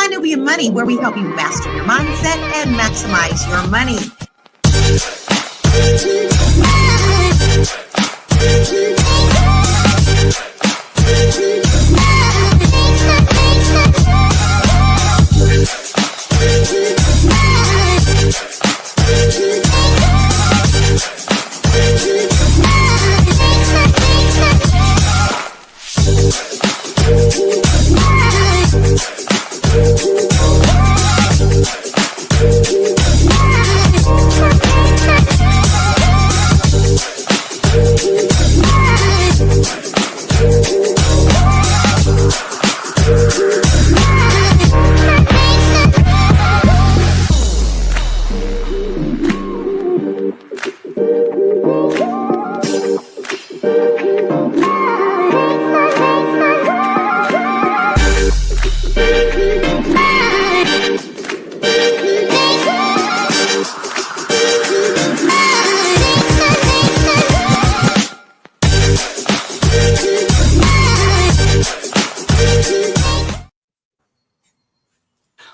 Nubian Money, where we help you master your mindset and maximize your money.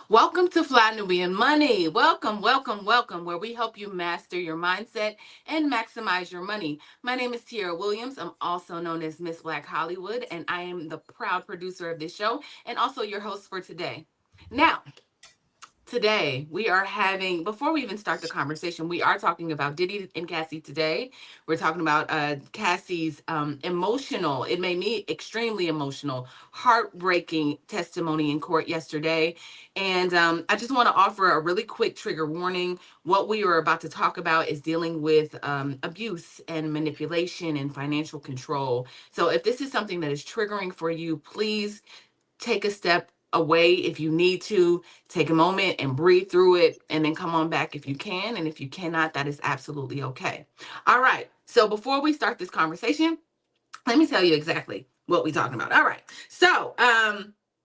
Welcome to Fly Nubian Money. Welcome, where we help you master your mindset and maximize your money. My name is Tiara Williams. I'm also known as Miss Black Hollywood, and I am the proud producer of this show and also your host for today. Now, today we are having, before we even start the conversation, we are talking about Diddy and Cassie today. We're talking about Cassie's emotional, it made me extremely emotional, heartbreaking testimony in court yesterday. And I just want to offer a really quick trigger warning. What we are about to talk about is dealing with abuse and manipulation and financial control. So if this is something that is triggering for you, please take a step away if you need to. Take a moment and breathe through it, and then come on back if you can. And if you cannot, that is absolutely okay. All right. So before we start this conversation, let me tell you exactly what we're talking about. All right. So,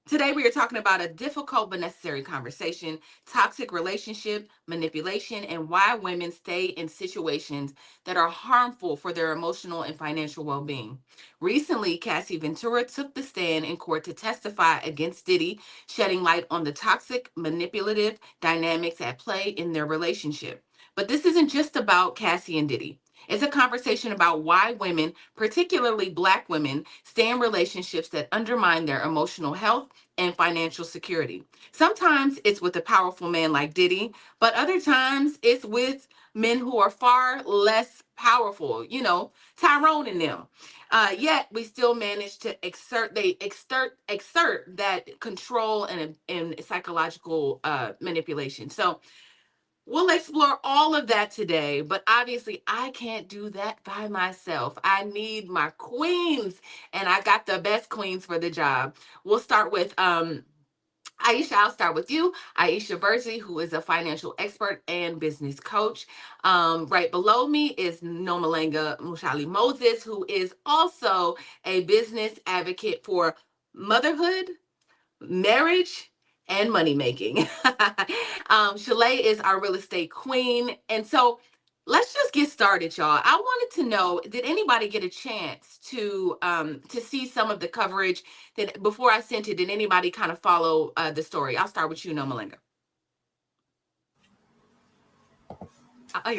today we are talking about a difficult but necessary conversation: toxic relationship, manipulation, and why women stay in situations that are harmful for their emotional and financial well-being. Recently, Cassie Ventura took the stand in court to testify against Diddy, shedding light on the toxic, manipulative dynamics at play in their relationship. But this isn't just about Cassie and Diddy. It's a conversation about why women, particularly Black women, stay in relationships that undermine their emotional health and financial security. Sometimes it's with a powerful man like Diddy, but other times it's with men who are far less powerful, Tyrone and them. Yet we still manage to exert that control and psychological manipulation. So we'll explore all of that today, but obviously I can't do that by myself. I need my queens, and I got the best queens for the job. We'll start with Aisha. I'll start with you, Aisha Verzi, who is a financial expert and business coach. Right below me is Nomalenga Mushali Moses, who is also a business advocate for motherhood, marriage, and money making. Shalay is our real estate queen. And so let's just get started, y'all. I wanted to know, did anybody get a chance to see some of the coverage that before I sent it? Did anybody kind of follow the story? I'll start with you, No Malinga.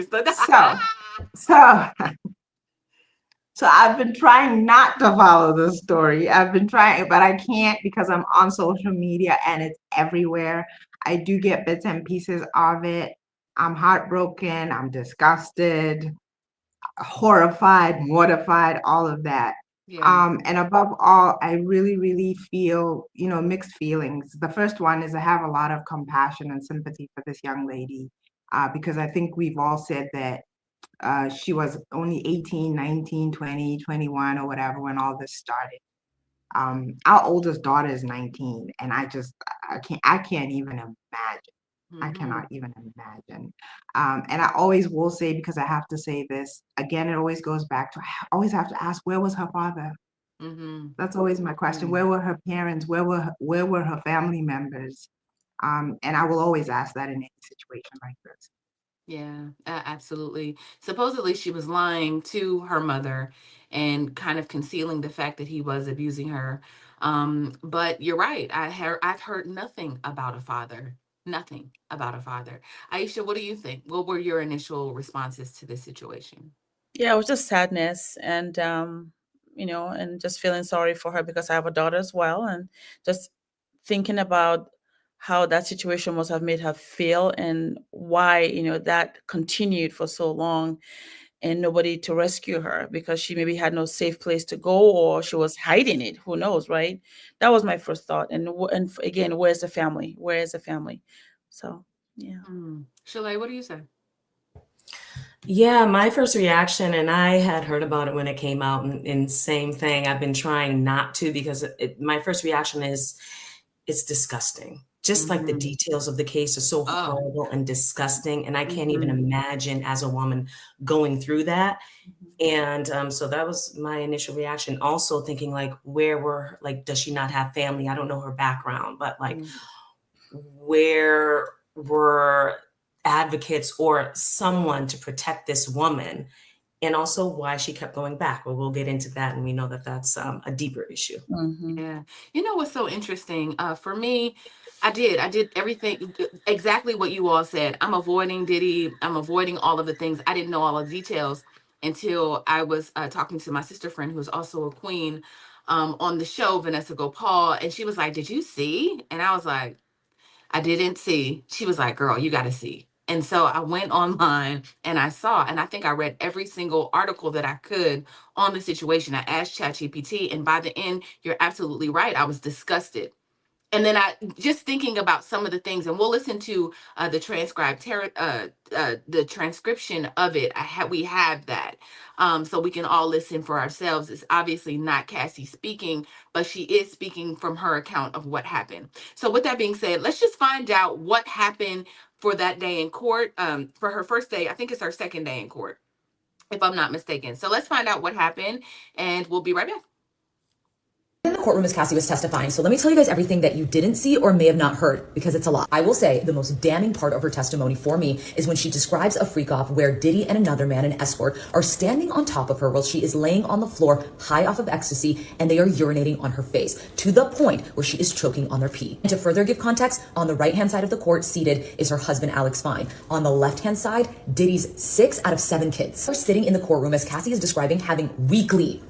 So, so, so I've been trying not to follow the story. I've been trying, but I can't because I'm on social media and it's everywhere. I do get bits and pieces of it. I'm heartbroken. I'm disgusted, horrified, mortified, all of that. Yeah. And above all, I really, really feel, mixed feelings. The first one is I have a lot of compassion and sympathy for this young lady, because I think we've all said that she was only 18, 19, 20, 21 or whatever when all this started. Our oldest daughter is 19, and I can't even imagine. I cannot even imagine. And I always will say, because I have to say this again, it always goes back to, I always have to ask, where was her father? That's always my question. Where were her parents? Where were her family members? And I will always ask that in any situation like this. Yeah, absolutely. Supposedly, she was lying to her mother and kind of concealing the fact that he was abusing her. But you're right. I've heard nothing about a father. Nothing about a father. Aisha, what do you think? What were your initial responses to this situation? Yeah, it was just sadness and and just feeling sorry for her because I have a daughter as well, and just thinking about how that situation must have made her feel and why, that continued for so long and nobody to rescue her because she maybe had no safe place to go or she was hiding it. Who knows, right? That was my first thought. And again, where's the family? Where is the family? So, yeah. Shalay, what do you say? Yeah, my first reaction, and I had heard about it when it came out, and same thing. I've been trying not to because my first reaction is it's disgusting. Just like the Mhm. details of the case are so Oh. horrible and disgusting, and I can't even Mhm. imagine as a woman going through that. Mhm. And so that was my initial reaction. Also thinking like, does she not have family? I don't know her background, but like, Mhm. where were advocates or someone to protect this woman, and also why she kept going back. Well, we'll get into that, and we know that that's a deeper issue. Mhm. Yeah. You know what's so interesting? For me, I did everything exactly what you all said. I'm avoiding Diddy. I'm avoiding all of the things. I didn't know all of the details until I was talking to my sister friend, who's also a queen, on the show, Vanessa Gopal. And she was like, "Did you see?" And I was like, I didn't see. She was like, "Girl, you got to see." And so I went online and I saw, and I think I read every single article that I could on the situation. I asked ChatGPT, and by the end, you're absolutely right. I was disgusted. And then I just thinking about some of the things, and we'll listen to the transcription of it. We have that, so we can all listen for ourselves. It's obviously not Cassie speaking, but she is speaking from her account of what happened. So with that being said, let's just find out what happened for that day in court. For her first day, I think it's her second day in court, if I'm not mistaken. So let's find out what happened, and we'll be right back. In the courtroom as Cassie was testifying. So let me tell you guys everything that you didn't see or may have not heard, because it's a lot. I will say the most damning part of her testimony for me is when she describes a freak off where Diddy and another man, an escort, are standing on top of her while she is laying on the floor high off of ecstasy, and they are urinating on her face to the point where she is choking on their pee. And to further give context, on the right hand side of the court seated is her husband Alex Fine. On the left hand side, Diddy's 6 out of 7 kids are sitting in the courtroom as Cassie is describing having weekly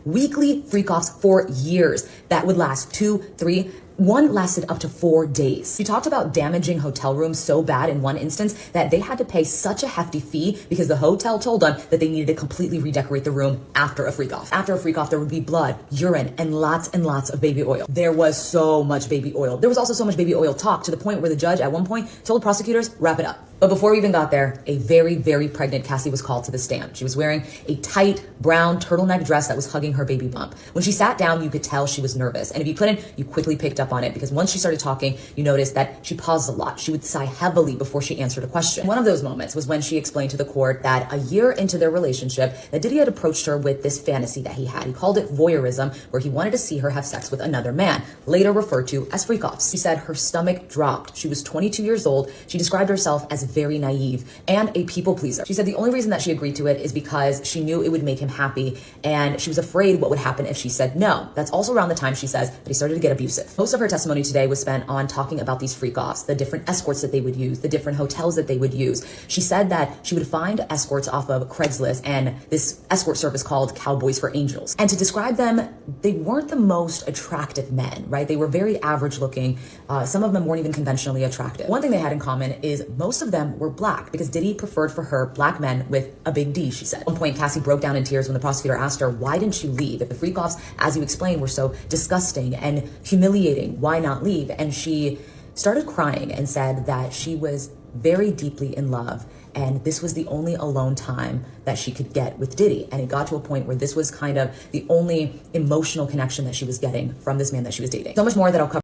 freak offs for years. That would last 2, 3, one lasted up to 4 days. She talked about damaging hotel rooms so bad in one instance that they had to pay such a hefty fee because the hotel told them that they needed to completely redecorate the room after a freak off. After a freak off, there would be blood, urine, and lots of baby oil. There was so much baby oil. There was also so much baby oil talk to the point where the judge at one point told prosecutors, wrap it up. But before we even got there, a very pregnant Cassie was called to the stand. She was wearing a tight brown turtleneck dress that was hugging her baby bump. When she sat down, you could tell she was nervous. And if you couldn't, you quickly picked up on it because once she started talking, you noticed that she paused a lot. She would sigh heavily before she answered a question. One of those moments was when she explained to the court that a year into their relationship, that Diddy had approached her with this fantasy that he had. He called it voyeurism, where he wanted to see her have sex with another man, later referred to as freak-offs. She said her stomach dropped. She was 22 years old. She described herself as very naive and a people pleaser. She said the only reason that she agreed to it is because she knew it would make him happy, and she was afraid what would happen if she said no. That's also around the time, she says, that he started to get abusive. Most of her testimony today was spent on talking about these freak-offs, the different escorts that they would use, the different hotels that they would use. She said that she would find escorts off of Craigslist and this escort service called Cowboys for Angels. And to describe them, they weren't the most attractive men, right? They were very average looking. Some of them weren't even conventionally attractive. One thing they had in common is most of them were black, because Diddy preferred for her black men with a big D, she said. At one point, Cassie broke down in tears when the prosecutor asked her, why didn't you leave? If the freak-offs, as you explained, were so disgusting and humiliating, why not leave? And she started crying and said that she was very deeply in love, and this was the only alone time that she could get with Diddy. And it got to a point where this was kind of the only emotional connection that she was getting from this man that she was dating. So much more that I'll cover.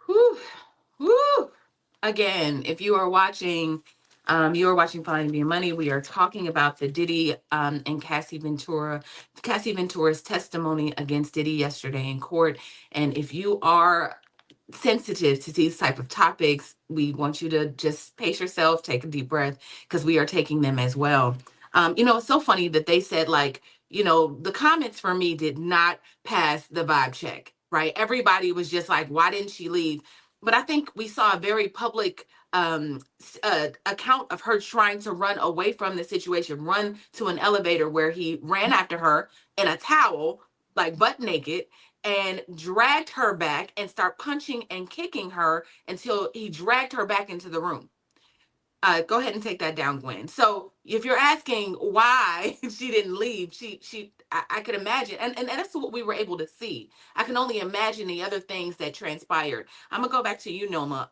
Whew. Whew. Again, if you are watching Fly Nubian Money. We are talking about the Diddy and Cassie Ventura's testimony against Diddy yesterday in court. And if you are sensitive to these type of topics, we want you to just pace yourself, take a deep breath, because we are taking them as well. It's so funny that they said, like, the comments for me did not pass the vibe check, right? Everybody was just like, why didn't she leave? But I think we saw a very public account of her trying to run away from the situation, run to an elevator where he ran after her in a towel, like butt naked, and dragged her back and start punching and kicking her until he dragged her back into the room. Go ahead and take that down, Gwen. So if you're asking why she didn't leave, I could imagine, and that's what we were able to see. I can only imagine the other things that transpired. I'm gonna go back to you, Noma.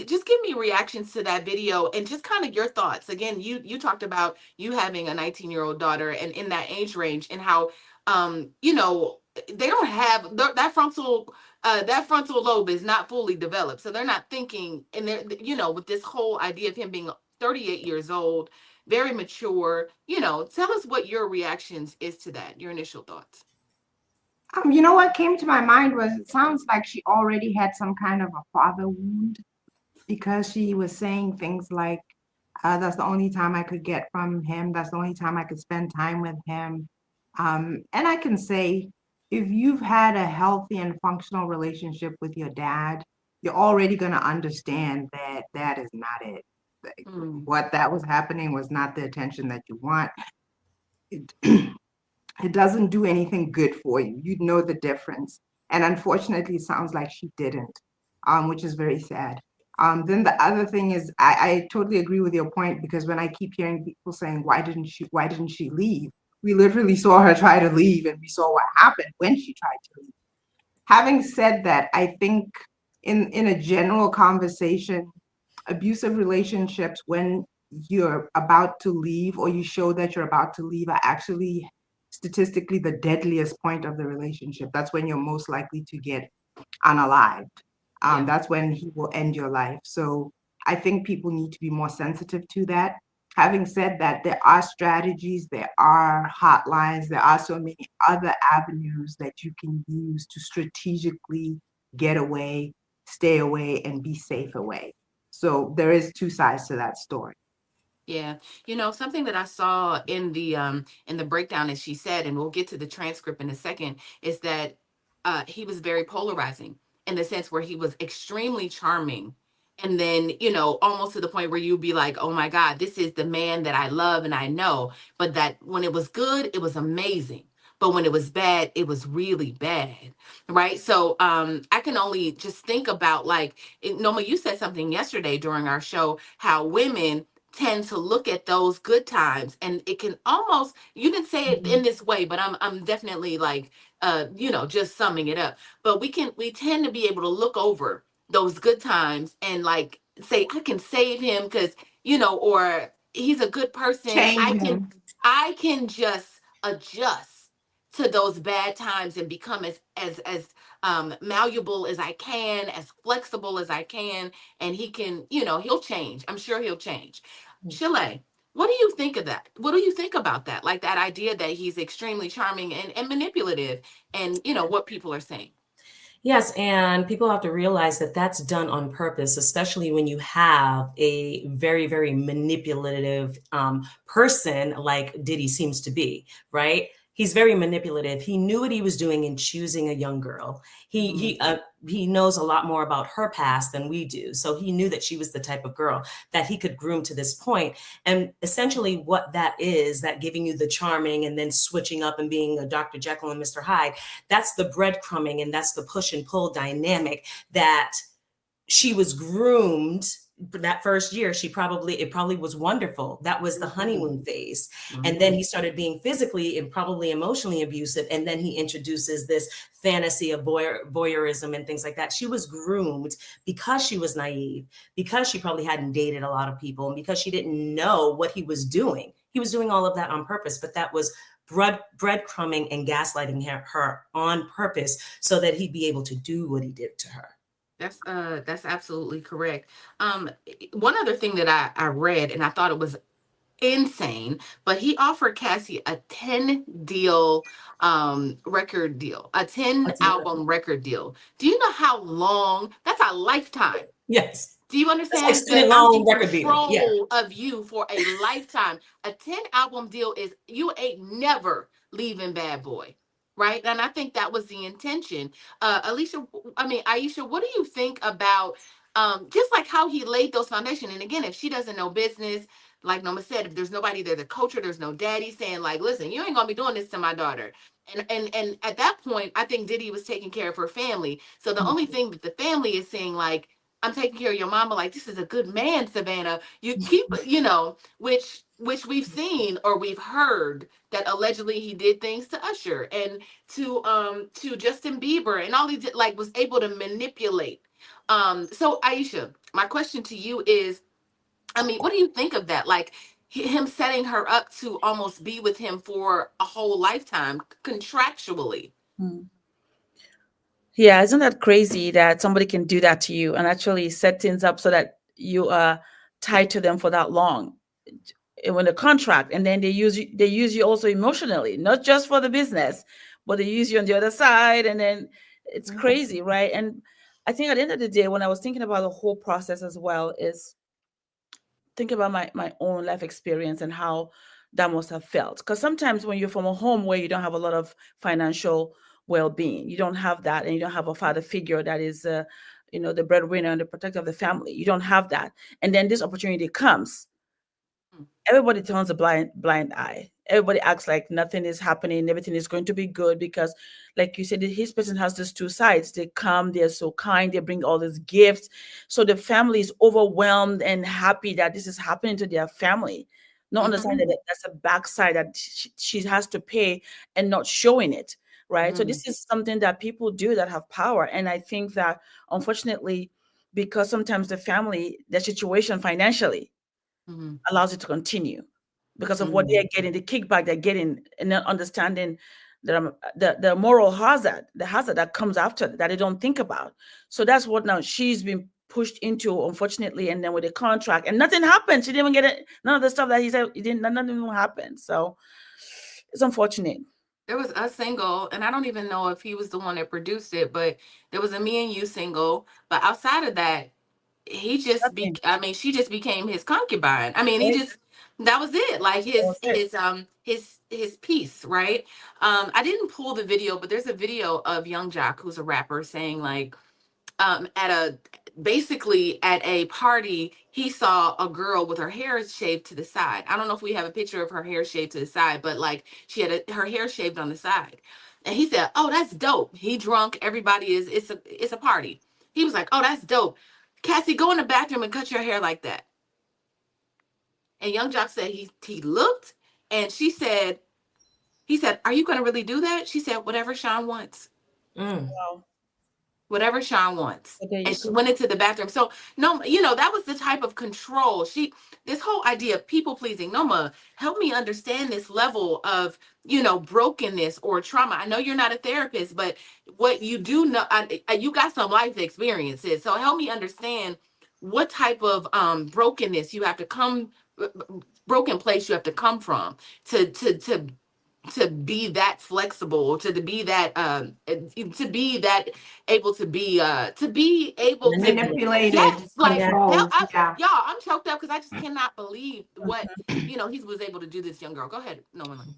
Just give me reactions to that video and just kind of your thoughts. Again, you talked about you having a 19-year-old daughter and in that age range, and how they don't have that frontal lobe is not fully developed, so they're not thinking, and they're with this whole idea of him being 38 years old, very mature. Tell us what your reactions is to that, your initial thoughts. What came to my mind was, it sounds like she already had some kind of a father wound, because she was saying things like, that's the only time I could get from him. That's the only time I could spend time with him. And I can say, if you've had a healthy and functional relationship with your dad, you're already going to understand that that is not it. Like, what that was happening was not the attention that you want. It doesn't do anything good for you. You'd know the difference. And unfortunately, it sounds like she didn't, which is very sad. Then the other thing is, I totally agree with your point, because when I keep hearing people saying, why didn't she leave? We literally saw her try to leave, and we saw what happened when she tried to leave. Having said that, I think in a general conversation, abusive relationships, when you're about to leave or you show that you're about to leave, are actually statistically the deadliest point of the relationship. That's when you're most likely to get unalived. That's when he will end your life. So I think people need to be more sensitive to that. Having said that, there are strategies, there are hotlines, there are so many other avenues that you can use to strategically get away, stay away, and be safe away. So there is two sides to that story. Yeah. Something that I saw in the breakdown, as she said, and we'll get to the transcript in a second, is that he was very polarizing, in the sense where he was extremely charming. And then, almost to the point where you'd be like, oh my God, this is the man that I love and I know. But that when it was good, it was amazing. But when it was bad, it was really bad. Right. So I can only just think about, like, Noma, you said something yesterday during our show, how women tend to look at those good times, and it can almost, you didn't say it in this way, but I'm definitely like just summing it up. But we tend to be able to look over those good times and like say, I can save him because or he's a good person. Change him. I can just adjust to those bad times and become as malleable as I can, as flexible as I can, and he can, he'll change. I'm sure he'll change. Chile, what do you think of that? What do you think about that? Like that idea that he's extremely charming and manipulative, and what people are saying. Yes, and people have to realize that that's done on purpose, especially when you have a very, very manipulative person like Diddy seems to be, right? He's very manipulative. He knew what he was doing in choosing a young girl. He knows a lot more about her past than we do. So he knew that she was the type of girl that he could groom to this point. And essentially what that is, that giving you the charming and then switching up and being a Dr. Jekyll and Mr. Hyde, that's the breadcrumbing and that's the push and pull dynamic that she was groomed. That first year, it probably was wonderful. That was the honeymoon phase. And then he started being physically and probably emotionally abusive. And then he introduces this fantasy of voyeurism and things like that. She was groomed because she was naive, because she probably hadn't dated a lot of people, and because she didn't know what he was doing. He was doing all of that on purpose, but that was breadcrumbing and gaslighting her on purpose so that he'd be able to do what he did to her. That's absolutely correct. One other thing that I read, and I thought it was insane, but he offered Cassie a 10 deal record deal, a 10 album record deal. Do you know how long? That's a lifetime. Yes. Do you That's understand like that student I'm loan in record deal. Yeah. control of you for a lifetime? A 10 album deal is you ain't never leaving Bad Boy, right? And I think that was the intention. Aisha, what do you think about just like how he laid those foundation? And again, if she doesn't know business, like Noma said, if there's nobody there to coach her, there's no daddy saying like, listen, you ain't gonna be doing this to my daughter. And at that point, I think Diddy was taking care of her family. So the only thing that the family is saying, like, I'm taking care of your mama, like this is a good man, Savannah. You keep, which we've seen or we've heard that allegedly he did things to Usher and to Justin Bieber and all he did, like was able to manipulate. So Aisha, my question to you is, I mean, what do you think of that? Like him setting her up to almost be with him for a whole lifetime contractually. Yeah, isn't that crazy that somebody can do that to you and actually set things up so that you are tied to them for that long? When a contract, and then they use you also emotionally, not just for the business, but they use you on the other side, and then it's crazy, right? And I think at the end of the day, when I was thinking about the whole process as well, is think about my own life experience and how that must have felt. Because sometimes when you're from a home where you don't have a lot of financial well-being, you don't have that, and you don't have a father figure that is, the breadwinner and the protector of the family. You don't have that, and then this opportunity comes. Everybody turns a blind eye. Everybody acts like nothing is happening, everything is going to be good because, like you said, his person has these two sides. They come, they're so kind, they bring all these gifts. So the family is overwhelmed and happy that this is happening to their family. Not understanding that that's a backside that she has to pay and not showing it. Right. So this is something that people do that have power. And I think that unfortunately, because sometimes their situation financially allows it to continue because of what they're getting, the kickback they're getting, and not understanding the moral hazard, the hazard that comes after that they don't think about. So that's what now she's been pushed into, unfortunately. And then with the contract, and nothing happened. She didn't even get it. None of the stuff that he said, nothing even happened. So it's unfortunate. There was a single, and I don't even know if he was the one that produced it, but there was a Me and You single. But outside of that, Nothing. she just became his concubine. I mean, Right? that was it. Like That was it. his piece, right? I didn't pull the video, but there's a video of Young Jock, who's a rapper, saying like, basically at a party, he saw a girl with her hair shaved to the side. I don't know if we have a picture of her hair shaved to the side, but like she had her hair shaved on the side. And he said, "Oh, that's dope." He drunk. Everybody is. It's a party. He was like, "Oh, that's dope. Cassie, go in the bathroom and cut your hair like that." And Young Jock said he looked, and he said, "Are you going to really do that?" She said, "Whatever Sean wants." Wow. Whatever Sean wants. But there you And she go. went into the bathroom. So no, that was the type of control. This whole idea of people pleasing. Noma, help me understand this level of, brokenness or trauma. I know you're not a therapist, but what you do know, you got some life experiences. So help me understand what type of brokenness you have to broken place you have to come from to be that flexible, to be that able to be able to Manipulated, yes, like controlled. Yeah. y'all, I'm choked up because I just cannot believe what he was able to do. This young girl, go ahead. No one.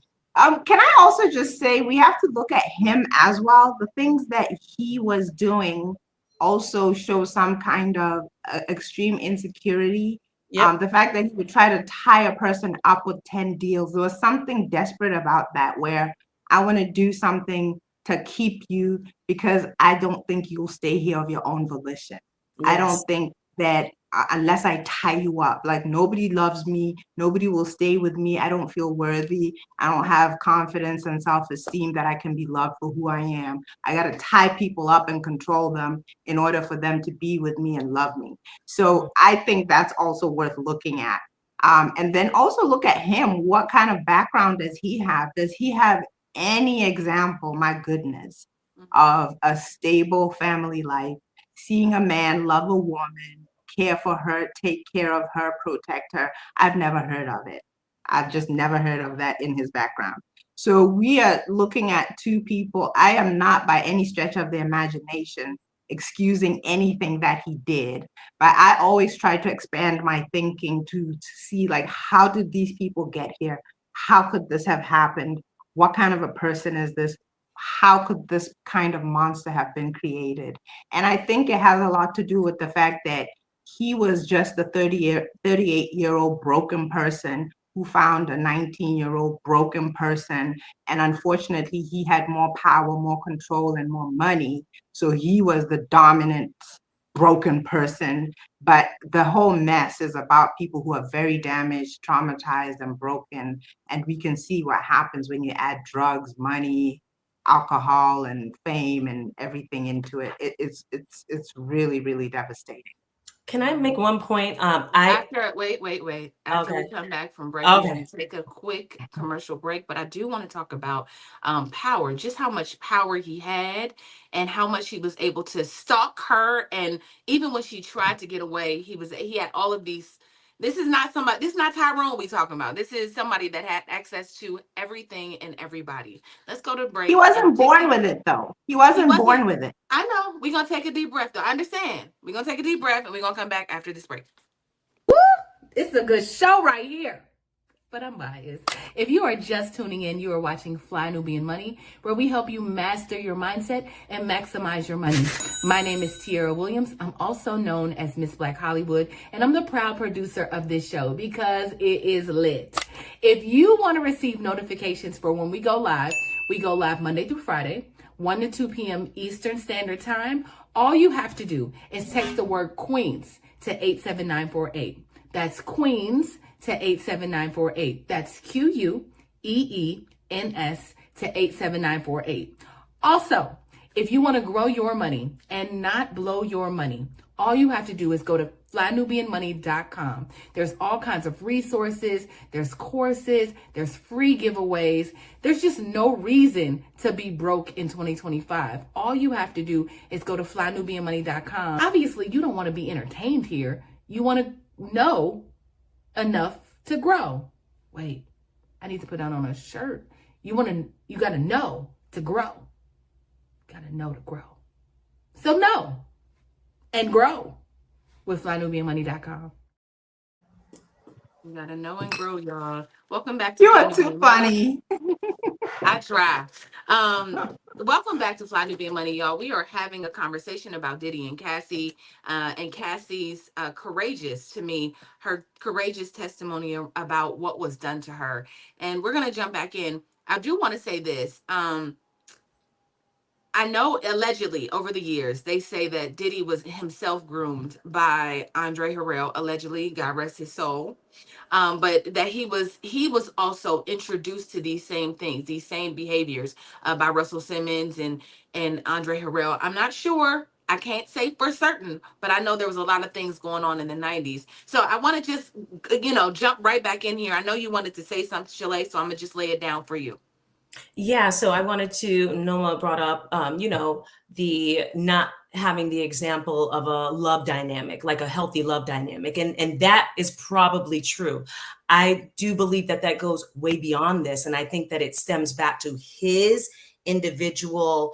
Can I also just say we have to look at him as well. The things that he was doing also show some kind of extreme insecurity. Yep. The fact that he would try to tie a person up with 10 deals, there was something desperate about that, where I want to do something to keep you because I don't think you'll stay here of your own volition. I Yes. don't think that unless I tie you up, like nobody loves me, nobody will stay with me. I don't feel worthy. I don't have confidence and self-esteem that I can be loved for who I am. I got to tie people up and control them in order for them to be with me and love me. So I think that's also worth looking at. And then also look at him. What kind of background does he have? Does he have any example, my goodness, of a stable family life, seeing a man love a woman, care for her, take care of her, protect her? I've never heard of it. I've just never heard of that in his background. So we are looking at two people. I am not by any stretch of the imagination excusing anything that he did, but I always try to expand my thinking to see, like, how did these people get here? How could this have happened? What kind of a person is this? How could this kind of monster have been created? And I think it has a lot to do with the fact that he was just a 38-year-old broken person who found a 19-year-old broken person. And unfortunately, he had more power, more control, and more money. So he was the dominant broken person. But the whole mess is about people who are very damaged, traumatized, and broken. And we can see what happens when you add drugs, money, alcohol, and fame and everything into it. It's really, really devastating. Can I make one point? After wait. After Okay. we come back from break, we're Okay. going to take a quick commercial break. But I do want to talk about power, just how much power he had, and how much he was able to stalk her. And even when she tried to get away, he had all of these. This is not Tyrone we talking about. This is somebody that had access to everything and everybody. Let's go to break. He wasn't born with it, though. He wasn't born with it. I know. We're going to take a deep breath, though. I understand. We're going to take a deep breath, and we're going to come back after this break. It's a good show right here. But I'm biased. If you are just tuning in, you are watching Fly Nubian Money, where we help you master your mindset and maximize your money. My name is Tiara Williams. I'm also known as Miss Black Hollywood, and I'm the proud producer of this show because it is lit. If you want to receive notifications for when we go live Monday through Friday, 1 to 2 p.m. Eastern Standard Time. All you have to do is text the word Queens to 87948. That's Queens to 87948. That's QUEENS to 87948. Also, if you want to grow your money and not blow your money, all you have to do is go to flynubianmoney.com. There's all kinds of resources, there's courses, there's free giveaways. There's just no reason to be broke in 2025. All you have to do is go to flynubianmoney.com. Obviously, you don't want to be entertained here. You want to know enough to grow. Wait, I need to put that on a shirt. You got to know to grow. Got to know to grow. So know and grow with flynubianmoney.com. You gotta know and grow, y'all. Welcome back to You are too funny. I try. Welcome back to Fly Nubian Money, y'all. We are having a conversation about Diddy and Cassie, and Cassie's courageous testimony about what was done to her. And we're gonna jump back in. I do want to say this. I know allegedly over the years, they say that Diddy was himself groomed by Andre Harrell, allegedly, God rest his soul. But that he was also introduced to these same things, these same behaviors by Russell Simmons and Andre Harrell. I'm not sure. I can't say for certain, but I know there was a lot of things going on in the 90s. So I want to just, jump right back in here. I know you wanted to say something, Shalay, so I'm going to just lay it down for you. Yeah, so I wanted to, Noma brought up, the not having the example of a love dynamic, like a healthy love dynamic. And that is probably true. I do believe that goes way beyond this. And I think that it stems back to his individual,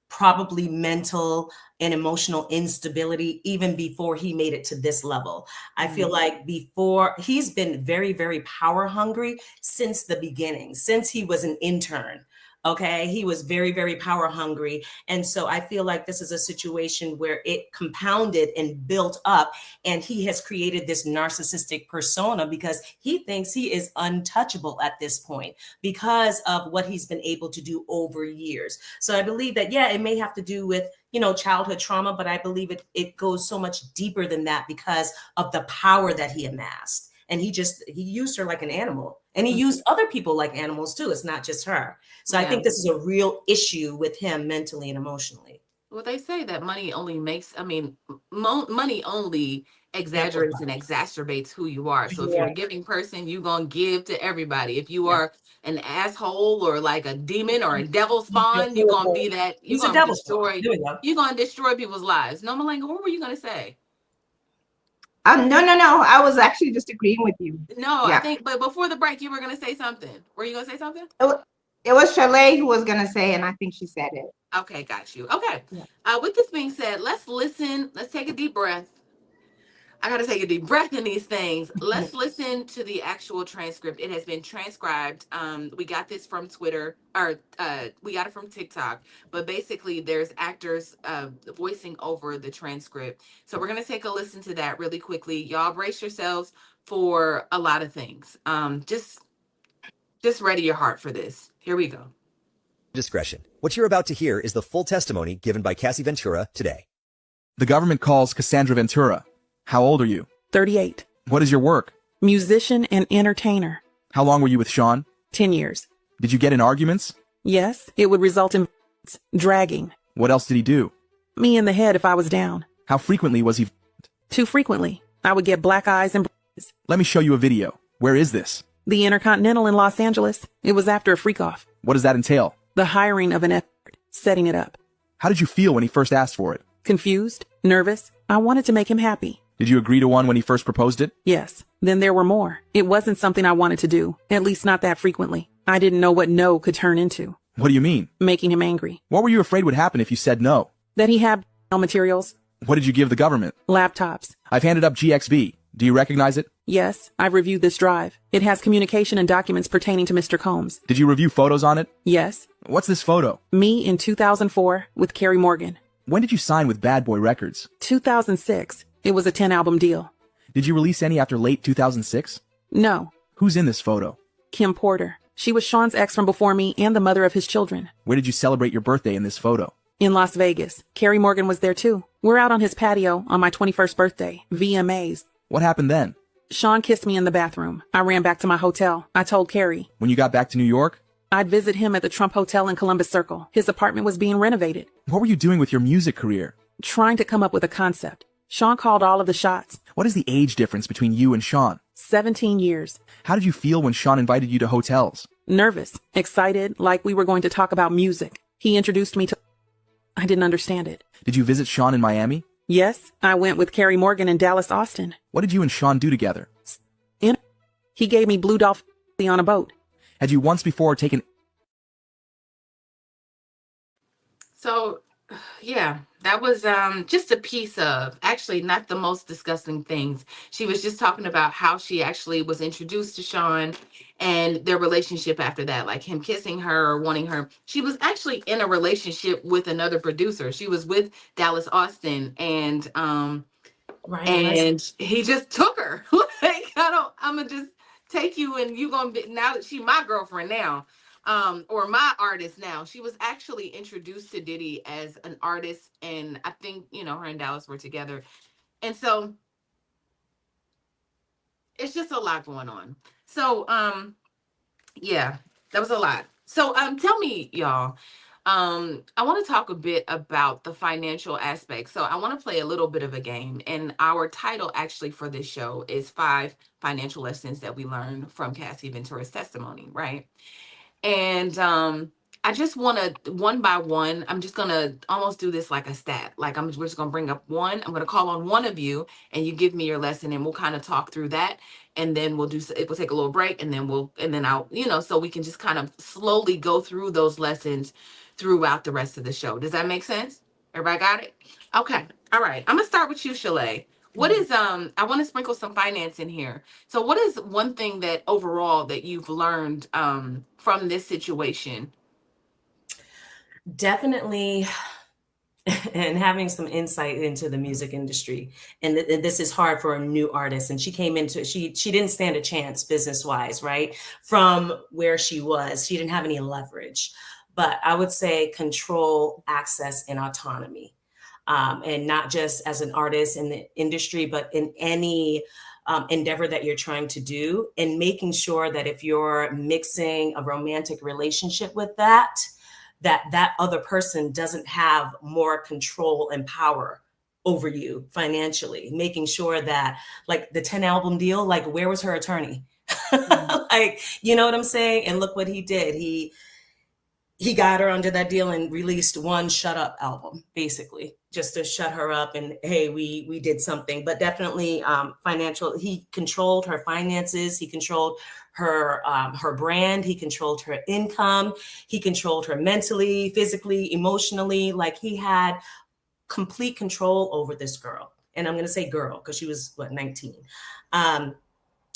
probably mental and emotional instability even before he made it to this level. I feel like before, he's been very, very power hungry since the beginning, since he was an intern. Okay, he was very, very power hungry. And so I feel like this is a situation where it compounded and built up, and he has created this narcissistic persona because he thinks he is untouchable at this point because of what he's been able to do over years. So I believe that, yeah, it may have to do with, childhood trauma, but I believe it goes so much deeper than that because of the power that he amassed. And he used her like an animal, and he used other people like animals too. It's not just her. So I think this is a real issue with him mentally and emotionally. Well, they say that money only money only exaggerates and exacerbates who you are. So if you're a giving person, you're going to give to everybody. If you are an asshole or like a demon or a devil spawn, you're going to be that. You're going to destroy people's lives. No, Malanga, what were you going to say? No. I was actually just agreeing with you. No, I Yeah. think, but before the break, you were going to say something. Were you going to say something? It was Chalet who was gonna say, and I think she said it. Okay, got you. Okay. Yeah. With this being said, let's listen. Let's take a deep breath. I got to take a deep breath in these things. Let's listen to the actual transcript. It has been transcribed. We got this from Twitter, or we got it from TikTok. But basically, there's actors voicing over the transcript. So we're going to take a listen to that really quickly. Y'all brace yourselves for a lot of things. Just ready your heart for this. Here we go. Discretion. What you're about to hear is the full testimony given by Cassie Ventura today. The government calls Cassandra Ventura. How old are you? 38. What is your work? Musician and entertainer. How long were you with Sean? 10 years. Did you get in arguments? Yes, it would result in dragging. What else did he do? Me in the head if I was down. How frequently was he? Too frequently. I would get black eyes and Let me show you a video. Where is this? the Intercontinental in Los Angeles. It was after a freak off. What does that entail? The hiring of an effort, setting it up. How did you feel when he first asked for it? Confused, nervous. I wanted to make him happy. Did you agree to one when he first proposed it? Yes. Then there were more. It wasn't something I wanted to do, at least not that frequently. I didn't know what no could turn into. What do you mean? Making him angry. What were you afraid would happen if you said no? That he had materials, What did you give the government? laptops. I've handed up GXB. Do you recognize it? Yes, I've reviewed this drive. It has communication and documents pertaining to Mr. Combs. Did you review photos on it? Yes. What's this photo? Me in 2004 with Carrie Morgan. When did you sign with Bad Boy Records? 2006. It was a 10-album deal. Did you release any after late 2006? No. Who's in this photo? Kim Porter. She was Sean's ex from before me and the mother of his children. Where did you celebrate your birthday in this photo? In Las Vegas. Carrie Morgan was there too. We're out on his patio on my 21st birthday. VMAs. What happened then? Sean kissed me in the bathroom. I ran back to my hotel. I told Carrie. When you got back to New York? I'd visit him at the Trump Hotel in Columbus Circle. His apartment was being renovated. What were you doing with your music career? Trying to come up with a concept. Sean called all of the shots. What is the age difference between you and Sean? 17 years. How did you feel when Sean invited you to hotels? Nervous, excited, like we were going to talk about music. He introduced me to... I didn't understand it. Did you visit Sean in Miami? Yes, I went with Carrie Morgan in Dallas, Austin. What did you and Sean do together? He gave me blue dolphin on a boat. Had you once before taken... So, yeah, that was just a piece of, actually not the most disgusting things. She was just talking about how she actually was introduced to Sean and their relationship after that, like him kissing her or wanting her. She was actually in a relationship with another producer. She was with Dallas Austin, and he just took her. Like, I'm gonna just take you, and you gonna be, now that she my girlfriend now. Or my artist now. She was actually introduced to Diddy as an artist, and I think, her and Dallas were together. And so it's just a lot going on. So, yeah, that was a lot. So, tell me, y'all, I want to talk a bit about the financial aspect. So I want to play a little bit of a game, and our title actually for this show is 5 financial lessons that we learned from Cassie Ventura's testimony, right? And I just want to, one by one, I'm just going to almost do this like a stat. Like we're just going to bring up one. I'm going to call on one of you, and you give me your lesson, and we'll kind of talk through that. And then we'll take a little break, and then I'll, so we can just kind of slowly go through those lessons throughout the rest of the show. Does that make sense? Everybody got it? Okay. All right. I'm going to start with you, Chalet. What is, I want to sprinkle some finance in here. So what is one thing that overall that you've learned from this situation? Definitely, and having some insight into the music industry. And this is hard for a new artist. And she came into, she didn't stand a chance business-wise, right? From where she was, she didn't have any leverage. But I would say control, access, and autonomy. And not just as an artist in the industry, but in any endeavor that you're trying to do, and making sure that if you're mixing a romantic relationship with that other person doesn't have more control and power over you financially, making sure that, like the 10-album deal, like where was her attorney? Like, you know what I'm saying? And look what he did. He got her under that deal and released one Shut Up album, basically. just to shut her up and, hey, we did something. But definitely financial. He controlled her finances. He controlled her brand. He controlled her income. He controlled her mentally, physically, emotionally. Like, he had complete control over this girl. And I'm going to say girl because she was, 19.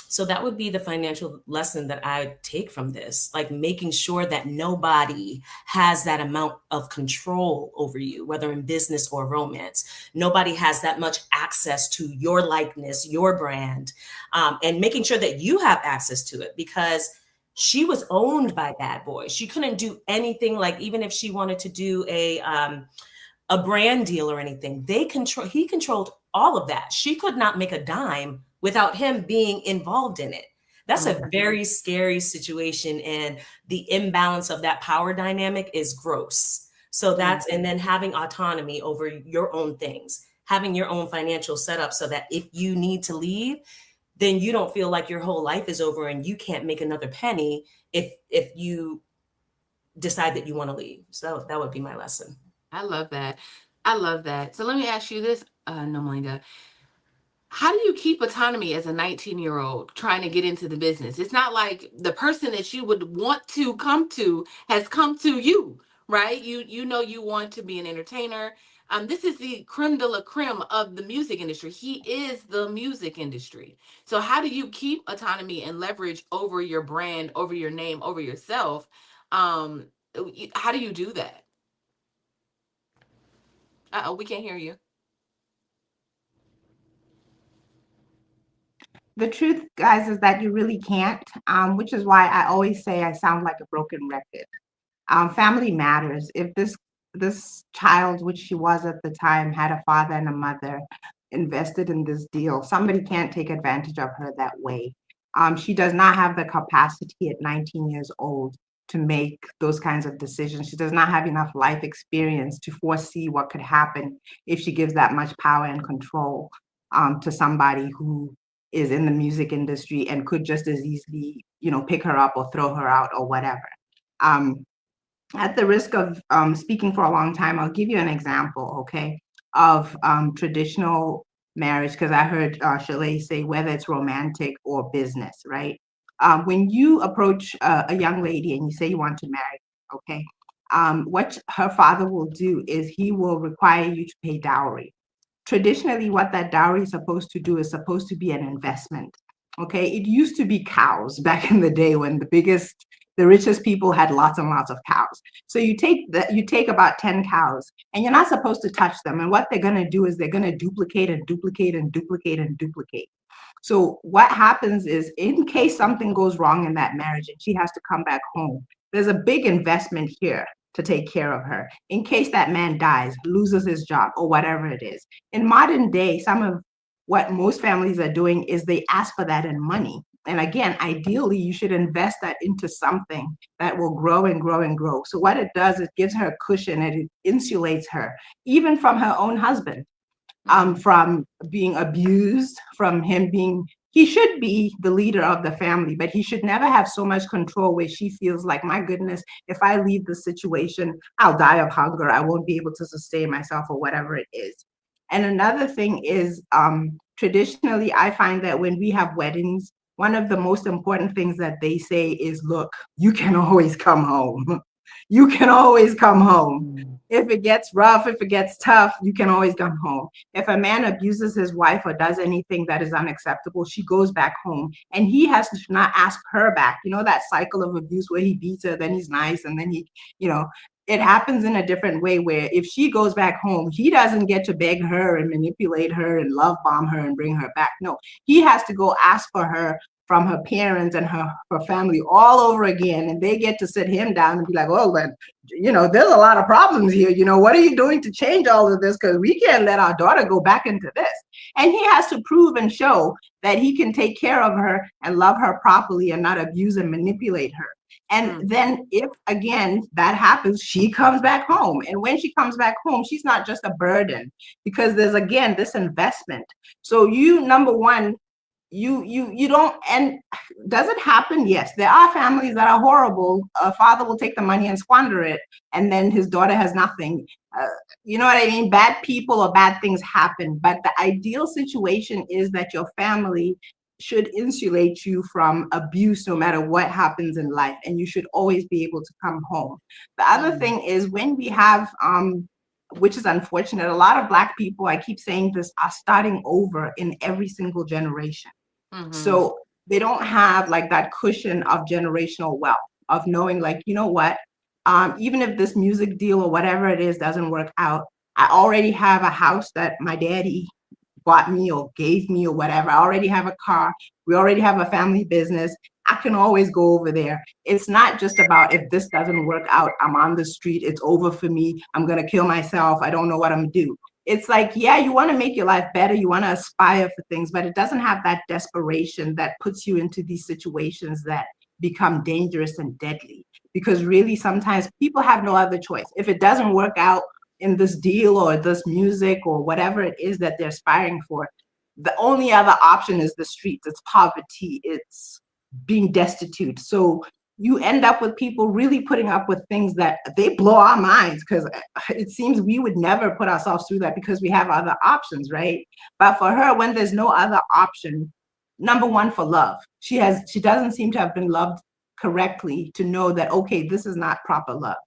So that would be the financial lesson that I take from this, like making sure that nobody has that amount of control over you, whether in business or romance. Nobody has that much access to your likeness, your brand, and making sure that you have access to it, because she was owned by bad boys. She couldn't do anything, like even if she wanted to do a brand deal or anything, he controlled all of that. She could not make a dime without him being involved in it. That's a very scary situation. And the imbalance of that power dynamic is gross. So and then having autonomy over your own things, having your own financial setup so that if you need to leave, then you don't feel like your whole life is over and you can't make another penny if you decide that you want to leave. So that would be my lesson. I love that. I love that. So let me ask you this, Nomelinda. How do you keep autonomy as a 19-year-old trying to get into the business? It's not like the person that you would want to come to has come to you, right? You know you want to be an entertainer. This is the creme de la creme of the music industry. He is the music industry. So how do you keep autonomy and leverage over your brand, over your name, over yourself? How do you do that? We can't hear you. The truth, guys, is that you really can't, which is why I always say I sound like a broken record. Family matters. If this child, which she was at the time, had a father and a mother invested in this deal, somebody can't take advantage of her that way. She does not have the capacity at 19 years old to make those kinds of decisions. She does not have enough life experience to foresee what could happen if she gives that much power and control to somebody who is in the music industry and could just as easily, pick her up or throw her out or whatever. At the risk of speaking for a long time, I'll give you an example, okay, of traditional marriage, because I heard Shalay say whether it's romantic or business, right? When you approach a young lady and you say you want to marry, okay, what her father will do is he will require you to pay dowry. Traditionally, what that dowry is supposed to do is supposed to be an investment. Okay, it used to be cows back in the day when the richest people had lots and lots of cows. So you take about 10 cows and you're not supposed to touch them. And what they're going to do is they're going to duplicate and duplicate and duplicate and duplicate. So what happens is, in case something goes wrong in that marriage and she has to come back home, there's a big investment here to take care of her in case that man dies, loses his job, or whatever it is. In modern day, some of what most families are doing is they ask for that in money. And again, ideally, you should invest that into something that will grow and grow and grow. So what it does, it gives her a cushion and it insulates her, even from her own husband, from being abused, from him being, he should be the leader of the family, but he should never have so much control where she feels like, my goodness, if I leave the situation, I'll die of hunger. I won't be able to sustain myself or whatever it is. And another thing is, traditionally, I find that when we have weddings, one of the most important things that they say is, look, you can always come home. You can always come home. If it gets rough, if it gets tough, you can always come home. If a man abuses his wife or does anything that is unacceptable, she goes back home and he has to not ask her back. You know, that cycle of abuse where he beats her, then he's nice, and then he, it happens in a different way where if she goes back home, he doesn't get to beg her and manipulate her and love bomb her and bring her back. No, he has to go ask for her from her parents and her family all over again. And they get to sit him down and be like, oh, but, there's a lot of problems here. What are you doing to change all of this? Because we can't let our daughter go back into this. And he has to prove and show that he can take care of her and love her properly and not abuse and manipulate her. And then if, again, that happens, she comes back home. And when she comes back home, she's not just a burden, because there's, again, this investment. So you, number one, you don't. And does it happen? Yes, there are families that are horrible. A father will take the money and squander it, and then his daughter has nothing. You know what I mean? Bad people or bad things happen, but the ideal situation is that your family should insulate you from abuse no matter what happens in life, and you should always be able to come home. The other thing is, when we have which is unfortunate, a lot of Black people, I keep saying this, are starting over in every single generation. So they don't have like that cushion of generational wealth, of knowing like, you know what, even if this music deal or whatever it is doesn't work out, I already have a house that my daddy bought me or gave me or whatever. I already have a car. We already have a family business. I can always go over there. It's not just about, if this doesn't work out, I'm on the street, it's over for me, I'm going to kill myself, I don't know what I'm going to do. It's like, yeah, you want to make your life better, you want to aspire for things, but it doesn't have that desperation that puts you into these situations that become dangerous and deadly. Because really, sometimes people have no other choice. If it doesn't work out in this deal or this music or whatever it is that they're aspiring for, the only other option is the streets. It's poverty, it's being destitute. So you end up with people really putting up with things that they blow our minds, because it seems we would never put ourselves through that because we have other options, right? But for her, when there's no other option, number one, for love, she doesn't seem to have been loved correctly to know that, okay, this is not proper love.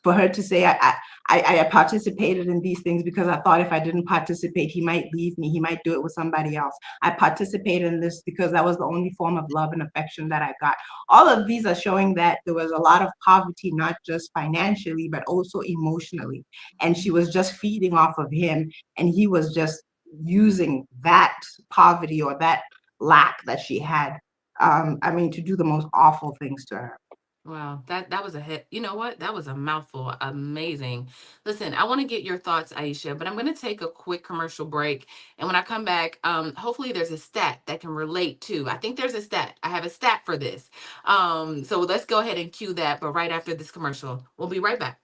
For her to say, I participated in these things because I thought if I didn't participate, he might leave me, he might do it with somebody else. I participated in this because that was the only form of love and affection that I got. All of these are showing that there was a lot of poverty, not just financially, but also emotionally. And she was just feeding off of him, and he was just using that poverty or that lack that she had, to do the most awful things to her. Wow, that was a hit. You know what? That was a mouthful. Amazing. Listen, I want to get your thoughts, Aisha, but I'm going to take a quick commercial break. And when I come back, hopefully there's a stat that can relate to. I think there's a stat. I have a stat for this. So let's go ahead and cue that. But right after this commercial, we'll be right back.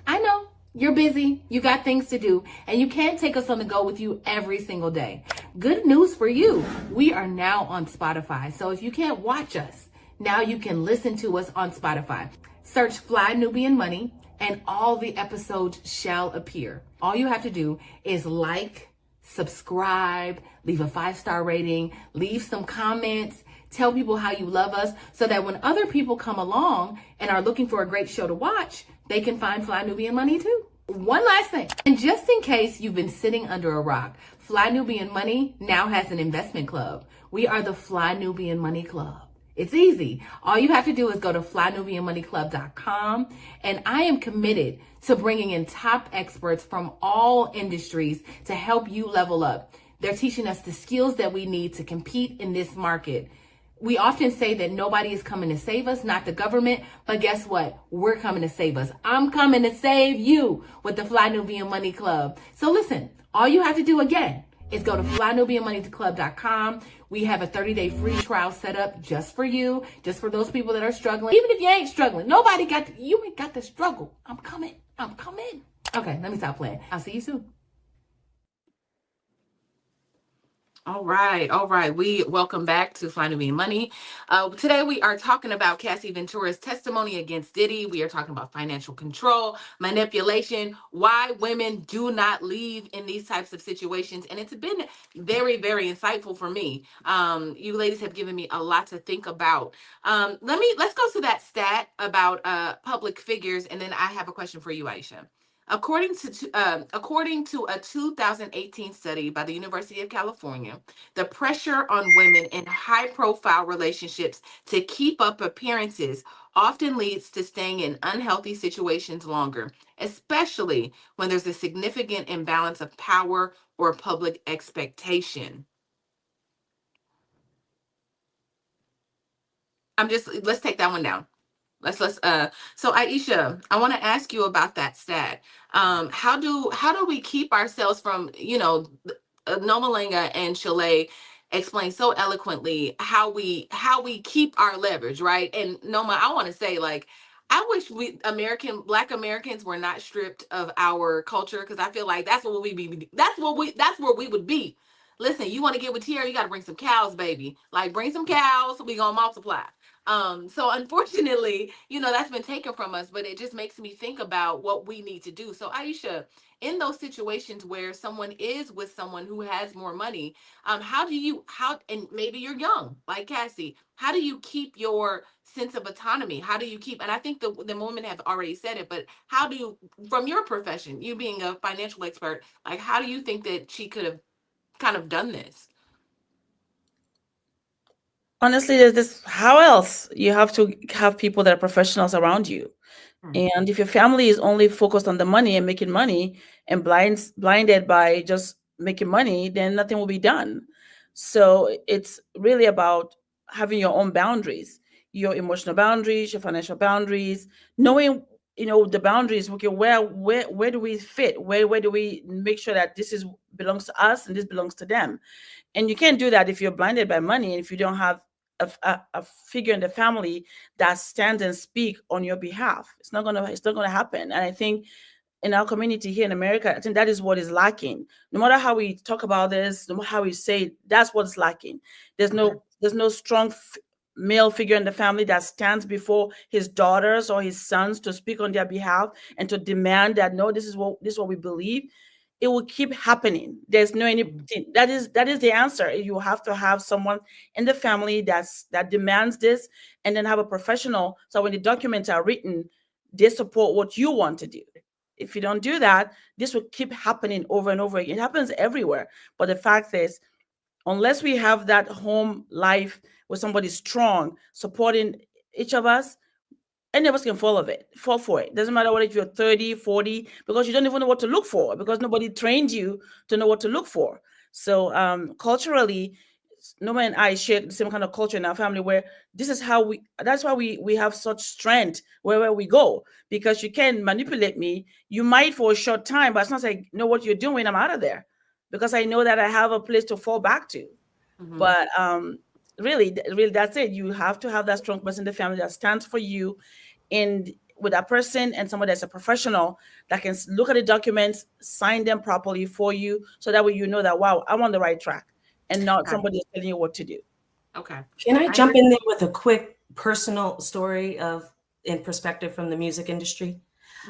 I know you're busy, you got things to do, and you can't take us on the go with you every single day. Good news for you. We are now on Spotify. So if you can't watch us, now you can listen to us on Spotify. Search Fly Nubian Money and all the episodes shall appear. All you have to do is like, subscribe, leave a 5-star rating, leave some comments, tell people how you love us, so that when other people come along and are looking for a great show to watch, they can find Fly Nubian Money too. One last thing, and just in case you've been sitting under a rock, Fly Nubian Money now has an investment club. We are the Fly Nubian Money Club. It's easy. All you have to do is go to flynubianmoneyclub.com, and I am committed to bringing in top experts from all industries to help you level up. They're teaching us the skills that we need to compete in this market. We often say that nobody is coming to save us, not the government, but guess what? We're coming to save us. I'm coming to save you with the Fly Nubian Money Club. So listen, all you have to do again is go to flynubianmoneyclub.com. We have a 30-day free trial set up just for you, just for those people that are struggling. Even if you ain't struggling, you ain't got to struggle. I'm coming. Okay, let me stop playing. I'll see you soon. All right. We welcome back to Fly Nubian Money. Today we are talking about Cassie Ventura's testimony against Diddy. We are talking about financial control, manipulation, why women do not leave in these types of situations. And it's been very, very insightful for me. You ladies have given me a lot to think about. Let's go to that stat about public figures, and then I have a question for you, Aisha. According to a 2018 study by the University of California, the pressure on women in high-profile relationships to keep up appearances often leads to staying in unhealthy situations longer, especially when there's a significant imbalance of power or public expectation. Let's take that one down. So Aisha, I want to ask you about that stat. How do we keep ourselves from, Nomalinga and Chalet explained so eloquently how we keep our leverage, right? And Noma, I want to say, like, I wish Black Americans were not stripped of our culture, because I feel like that's where we would be. listen, you want to get with Tierra, you got to bring some cows, baby. Like, bring some cows, we gonna multiply. So unfortunately, that's been taken from us, but it just makes me think about what we need to do. So Aisha, in those situations where someone is with someone who has more money, and maybe you're young, like Cassie, how do you keep your sense of autonomy? How do you keep, and I think the women have already said it, but how do you, from your profession, you being a financial expert, like, how do you think that she could have kind of done this? Honestly, there's this, how else? You have to have people that are professionals around you. And if your family is only focused on the money and making money and blinded by just making money, then nothing will be done. So it's really about having your own boundaries, your emotional boundaries, your financial boundaries, knowing, the boundaries. Okay, where do we fit? Where do we make sure that this is belongs to us and this belongs to them? And you can't do that if you're blinded by money and if you don't have a figure in the family that stands and speak on your behalf. It's not gonna happen. And I think in our community here in America, I think that is what is lacking. No matter how we talk about this, no matter how we say it, that's what's lacking. There's no strong male figure in the family that stands before his daughters or his sons to speak on their behalf and to demand that, no, this is what we believe. It will keep happening. There's no anything. That is the answer. You have to have someone in the family that demands this, and then have a professional. So when the documents are written, they support what you want to do. If you don't do that, this will keep happening over and over again. It happens everywhere. But the fact is, unless we have that home life where somebody's strong, supporting each of us, any of us can fall for it. Doesn't matter whether if you're 30, 40, because you don't even know what to look for, because nobody trained you to know what to look for. So culturally, Noma and I share the same kind of culture in our family where that's why we have such strength wherever we go, because you can manipulate me. You might for a short time, but it's not like, know what you're doing, I'm out of there, because I know that I have a place to fall back to. But really, that's it. You have to have that strong person in the family that stands for you, and with that person and someone that's a professional that can look at the documents, sign them properly for you, so that way you know that, wow, I'm on the right track, and not somebody telling you what to do. Okay. Can I jump in there with a quick personal story in perspective from the music industry?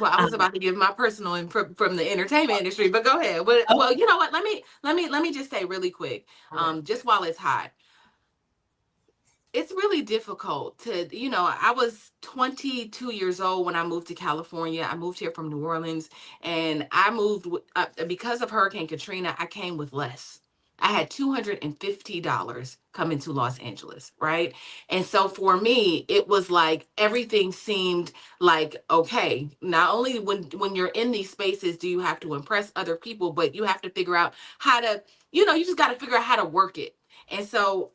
Well, I was about to give my personal from the entertainment industry, but go ahead. Well, you know what? Let me just say really quick, just while it's hot. It's really difficult to, I was 22 years old when I moved to California. I moved here from New Orleans, and I moved because of Hurricane Katrina. I came with less. I had $250 coming to Los Angeles, right? And so for me, it was like everything seemed like, okay, not only when you're in these spaces do you have to impress other people, but you have to figure out how to, you just got to figure out how to work it. And so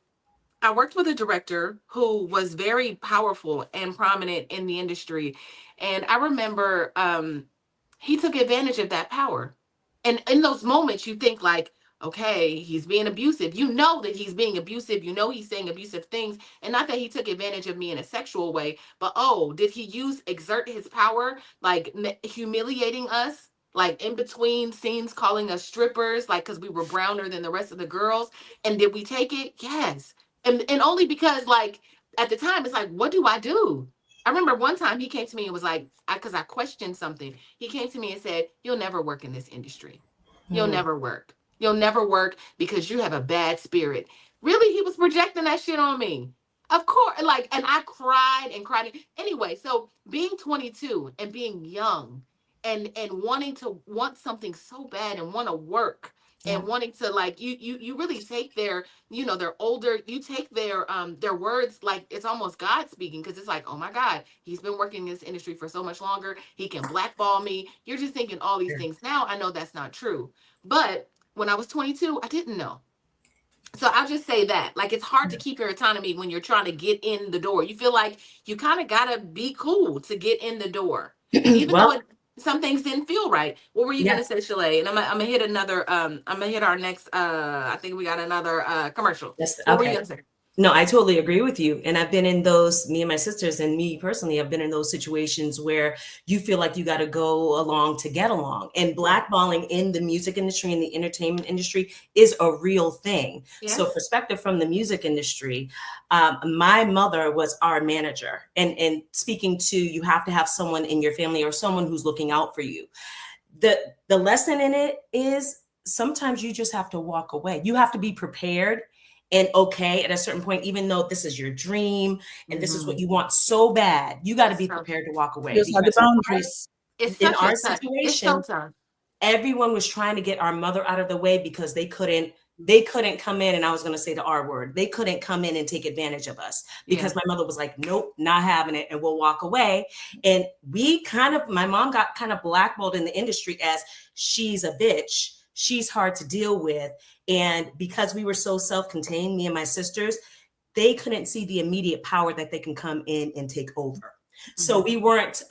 I worked with a director who was very powerful and prominent in the industry. And I remember he took advantage of that power. And in those moments, you think like, okay, he's being abusive. You know that he's being abusive. You know he's saying abusive things. And not that he took advantage of me in a sexual way, but did he exert his power, like humiliating us? Like in between scenes, calling us strippers, like because we were browner than the rest of the girls. And did we take it? Yes. And only because, like, at the time, it's like, what do I do? I remember one time he came to me and was like, because I questioned something. He came to me and said, you'll never work in this industry. You'll never work. You'll never work because you have a bad spirit. Really? He was projecting that shit on me. Of course. Like, and I cried and cried. Anyway, so being 22 and being young and want something so bad and want to work and wanting to, like, you really take their, they're older, you take their words like it's almost God speaking, because it's like, oh my God, he's been working in this industry for so much longer, he can blackball me. You're just thinking all these things. Now I know that's not true, but when I was 22, I didn't know. So I'll just say that, like, it's hard to keep your autonomy when you're trying to get in the door. You feel like you kind of gotta be cool to get in the door, even though some things didn't feel right. What were you gonna say, Shalay? And I'm gonna hit another. I'm gonna hit our next. I think we got another commercial. Yes. What were you gonna say? No, I totally agree with you. And I've been in those, me and my sisters and me personally, I've been in those situations where you feel like you got to go along to get along. And blackballing in the music industry and the entertainment industry is a real thing. Yes. So perspective from the music industry, my mother was our manager. And speaking to, you have to have someone in your family or someone who's looking out for you. The lesson in it is sometimes you just have to walk away. You have to be prepared and okay at a certain point, even though this is your dream and this is what you want so bad, you got to be prepared to walk away. Those are the Because boundaries. It's in such our a tough. It's situation, so tough. everyone was trying to get our mother out of the way because they couldn't come in, and I was going to say the R word. They couldn't come in and take advantage of us because my mother was like, nope, not having it, and we'll walk away. And my mom got kind of blackballed in the industry as she's a bitch. She's hard to deal with. And because we were so self-contained, me and my sisters, they couldn't see the immediate power that they can come in and take over. Mm-hmm. So we weren't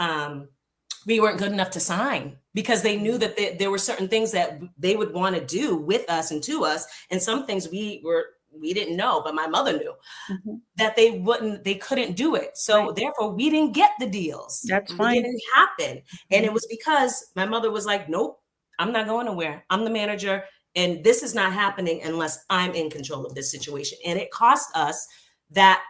good enough to sign because they knew that there were certain things that they would want to do with us and to us. And some things we didn't know, but my mother knew that they couldn't do it. So therefore we didn't get the deals. That's fine. It didn't happen. And it was because my mother was like, nope, I'm not going nowhere. I'm the manager. And this is not happening unless I'm in control of this situation. And it cost us that,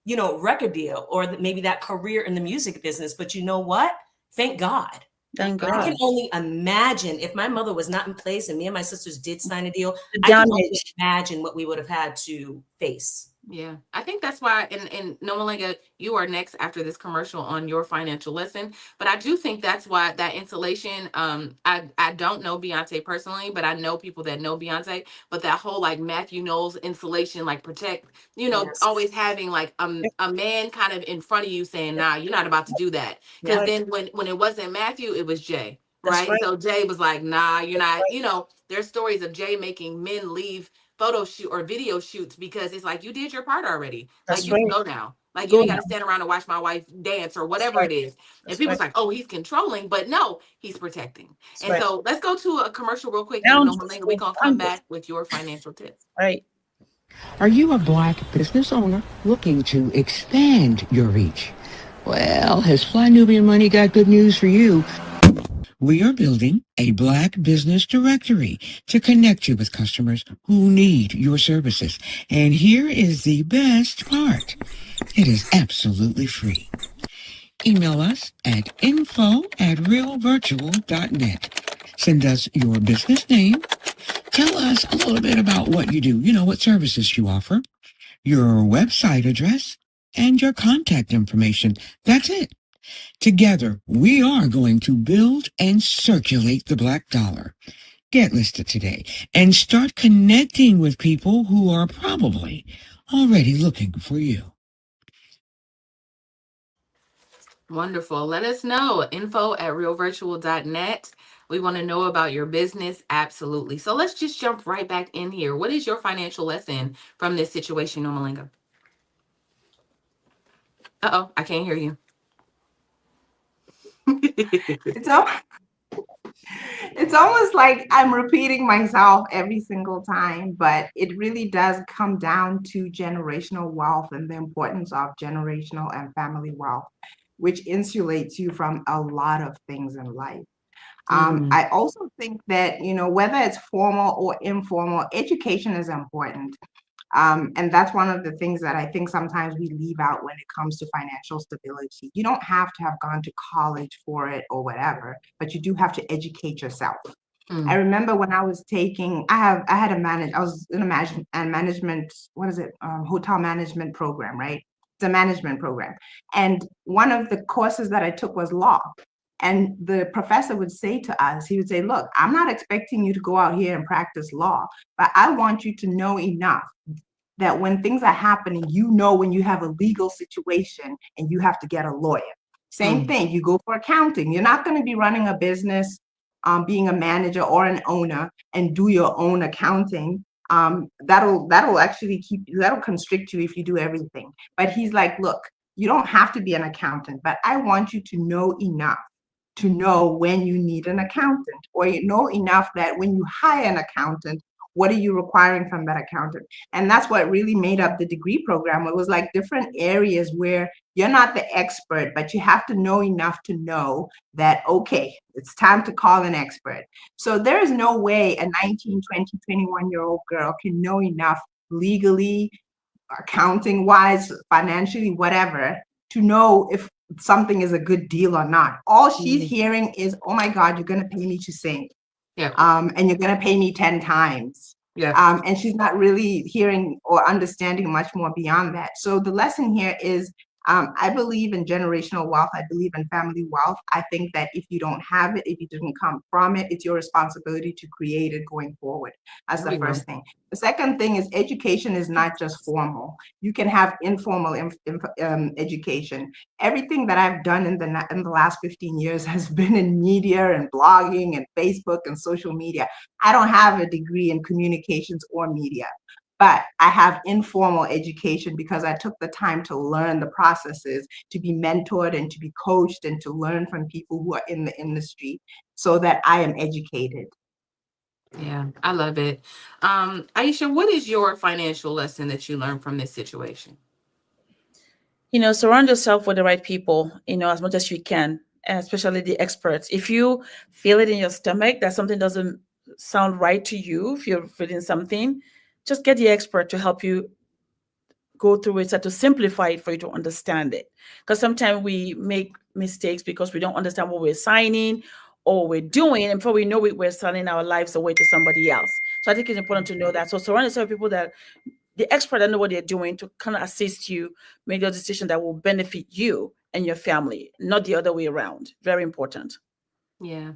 record deal or maybe that career in the music business. But you know what? Thank God. Thank God. I can only imagine if my mother was not in place and me and my sisters did sign a deal, The I can only damage. imagine what we would have had to face. Yeah, I think that's why, and Nomalinga, you are next after this commercial on your financial lesson. But I do think that's why that insulation, I don't know Beyonce personally, but I know people that know Beyonce. But that whole like Matthew Knowles insulation, like protect, Yes. always having like a man kind of in front of you saying, nah, you're not about to do that. Because then when it wasn't Matthew, it was Jay. That's right. So Jay was like, nah, you're not, there's stories of Jay making men leave photo shoot or video shoots because it's like you did your part already. That's Like you can go now. Like you Go ain't got to stand around and watch my wife dance or whatever it is. And people's like, oh, he's controlling, but no, he's protecting. So let's go to a commercial real quick. And Nomalinga, we're gonna come back with your financial tips. Right. Are you a Black business owner looking to expand your reach? Well, has Fly Nubian Money got good news for you? We are building a Black business directory to connect you with customers who need your services. And here is the best part. It is absolutely free. Email us at info@realvirtual.net. Send us your business name. Tell us a little bit about what you do, what services you offer, your website address, and your contact information. That's it. Together, we are going to build and circulate the Black dollar. Get listed today and start connecting with people who are probably already looking for you. Wonderful. Let us know. info@realvirtual.net. We want to know about your business. Absolutely. So let's just jump right back in here. What is your financial lesson from this situation, Nomalinga? Uh-oh, I can't hear you. It's almost like I'm repeating myself every single time, but it really does come down to generational wealth and the importance of generational and family wealth, which insulates you from a lot of things in life. I also think that, whether it's formal or informal, education is important. And that's one of the things that I think sometimes we leave out when it comes to financial stability. You don't have to have gone to college for it or whatever, but you do have to educate yourself. I remember when I was I was in a management, hotel management program, right? It's a management program. And one of the courses that I took was law. And the professor would say to us, he would say, look, I'm not expecting you to go out here and practice law, but I want you to know enough that when things are happening, when you have a legal situation and you have to get a lawyer. Same thing, you go for accounting. You're not going to be running a business, being a manager or an owner and do your own accounting. That'll constrict you if you do everything. But he's like, look, you don't have to be an accountant, but I want you to know enough to know when you need an accountant, or you know enough that when you hire an accountant, What are you requiring from that accountant? And that's what really made up the degree program. It was like different areas where you're not the expert, but you have to know enough to know that, okay, it's time to call an expert. So there is no way a 19, 20, 21-year-old girl can know enough legally, accounting wise, financially, whatever, to know if something is a good deal or not. All she's hearing is, oh my God, you're going to pay me to sing. Yeah. And you're going to pay me 10 times. Yeah. And she's not really hearing or understanding much more beyond that. So the lesson here is, I believe in generational wealth. I believe in family wealth. I think that if you don't have it, if you didn't come from it, it's your responsibility to create it going forward. That's the first thing. The second thing is education is not just formal. You can have informal education. Everything that I've done in the last 15 years has been in media and blogging and Facebook and social media. I don't have a degree in communications or media, but I have informal education because I took the time to learn the processes, to be mentored and to be coached and to learn from people who are in the industry so that I am educated. Yeah, I love it. Aisha, what is your financial lesson that you learned from this situation? Surround yourself with the right people, as much as you can, and especially the experts. If you feel it in your stomach that something doesn't sound right to you, if you're feeling something, just get the expert to help you go through it, so to simplify it for you to understand it. Because sometimes we make mistakes because we don't understand what we're signing or we're doing, and before we know it, we're selling our lives away to somebody else. So I think it's important to know that. So surround yourself with people that the expert that know what they're doing to kind of assist you make a decision that will benefit you and your family, not the other way around. Very important. Yeah.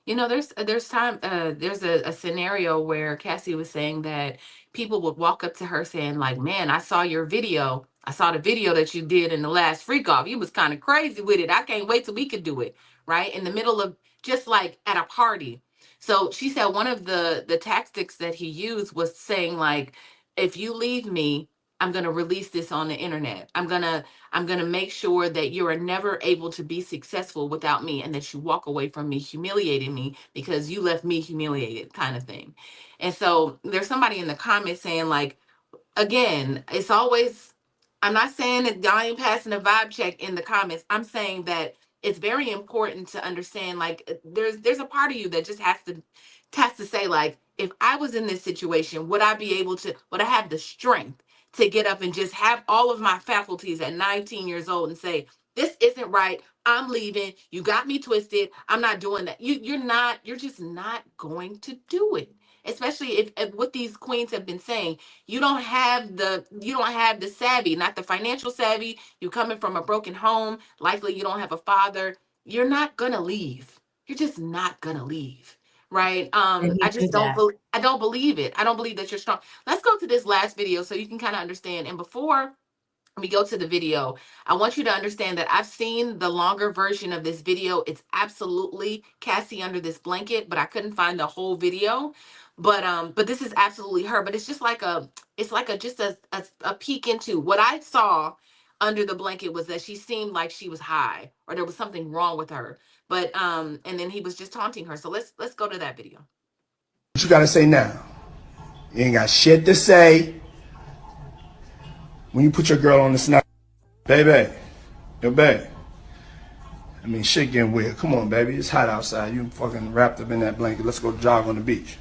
There's a scenario where Cassie was saying that people would walk up to her saying like, man, I saw your video. I saw the video that you did in the last freak off. You was kind of crazy with it. I can't wait till we could do it. Right. In the middle of just like at a party. So she said one of the tactics that he used was saying like, if you leave me, I'm going to release this on the internet. I'm going to make sure that you are never able to be successful without me and that you walk away from me humiliating me because you left me humiliated, kind of thing. And so there's somebody in the comments saying like, again, it's always, I'm not saying that y'all ain't passing a vibe check in the comments. I'm saying that it's very important to understand like there's a part of you that just has to say like, if I was in this situation, would I have the strength to get up and just have all of my faculties at 19 years old and say, this isn't right. I'm leaving. You got me twisted. I'm not doing that. You're just not going to do it. Especially if what these queens have been saying, you don't have the savvy, not the financial savvy. You're coming from a broken home. Likely you don't have a father. You're not gonna leave. You're just not gonna leave. Right. And I he just did that. I don't believe it. I don't believe that you're strong. Let's go to this last video so you can kind of understand. And before we go to the video, I want you to understand that I've seen the longer version of this video. It's absolutely Cassie under this blanket, but I couldn't find the whole video. But this is absolutely her. But it's just like a peek into what I saw under the blanket was that she seemed like she was high or there was something wrong with her. But and then he was just taunting her. So let's go to that video. What you gotta say now? You ain't got shit to say. When you put your girl on the snap, baby, yo, babe. I mean, shit getting weird. Come on, baby. It's hot outside. You fucking wrapped up in that blanket. Let's go jog on the beach.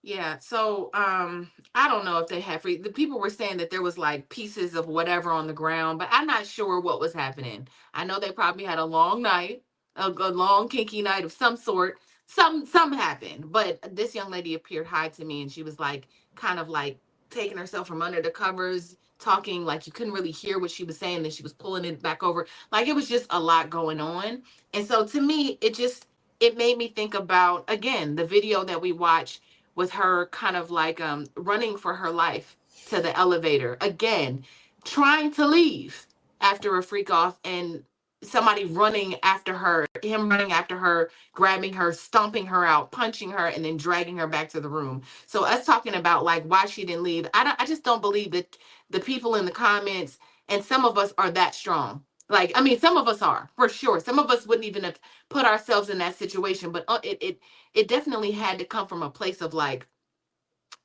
Yeah, so I don't know if they have free. The people were saying that there was like pieces of whatever on the ground, but I'm not sure what was happening. I know they probably had a long night, a long kinky night of some sort. Some happened, but this young lady appeared high to me, and she was like kind of like taking herself from under the covers, talking like you couldn't really hear what she was saying. Then she was pulling it back over, like it was just a lot going on. And so to me, it made me think about again the video that we watched with her kind of like running for her life to the elevator again, trying to leave after a freak off and somebody running after her, him running after her, grabbing her, stomping her out, punching her, and then dragging her back to the room. So us talking about like why she didn't leave, I just don't believe that the people in the comments and some of us are that strong. Like, I mean, some of us are, for sure. Some of us wouldn't even have put ourselves in that situation, but it definitely had to come from a place of like,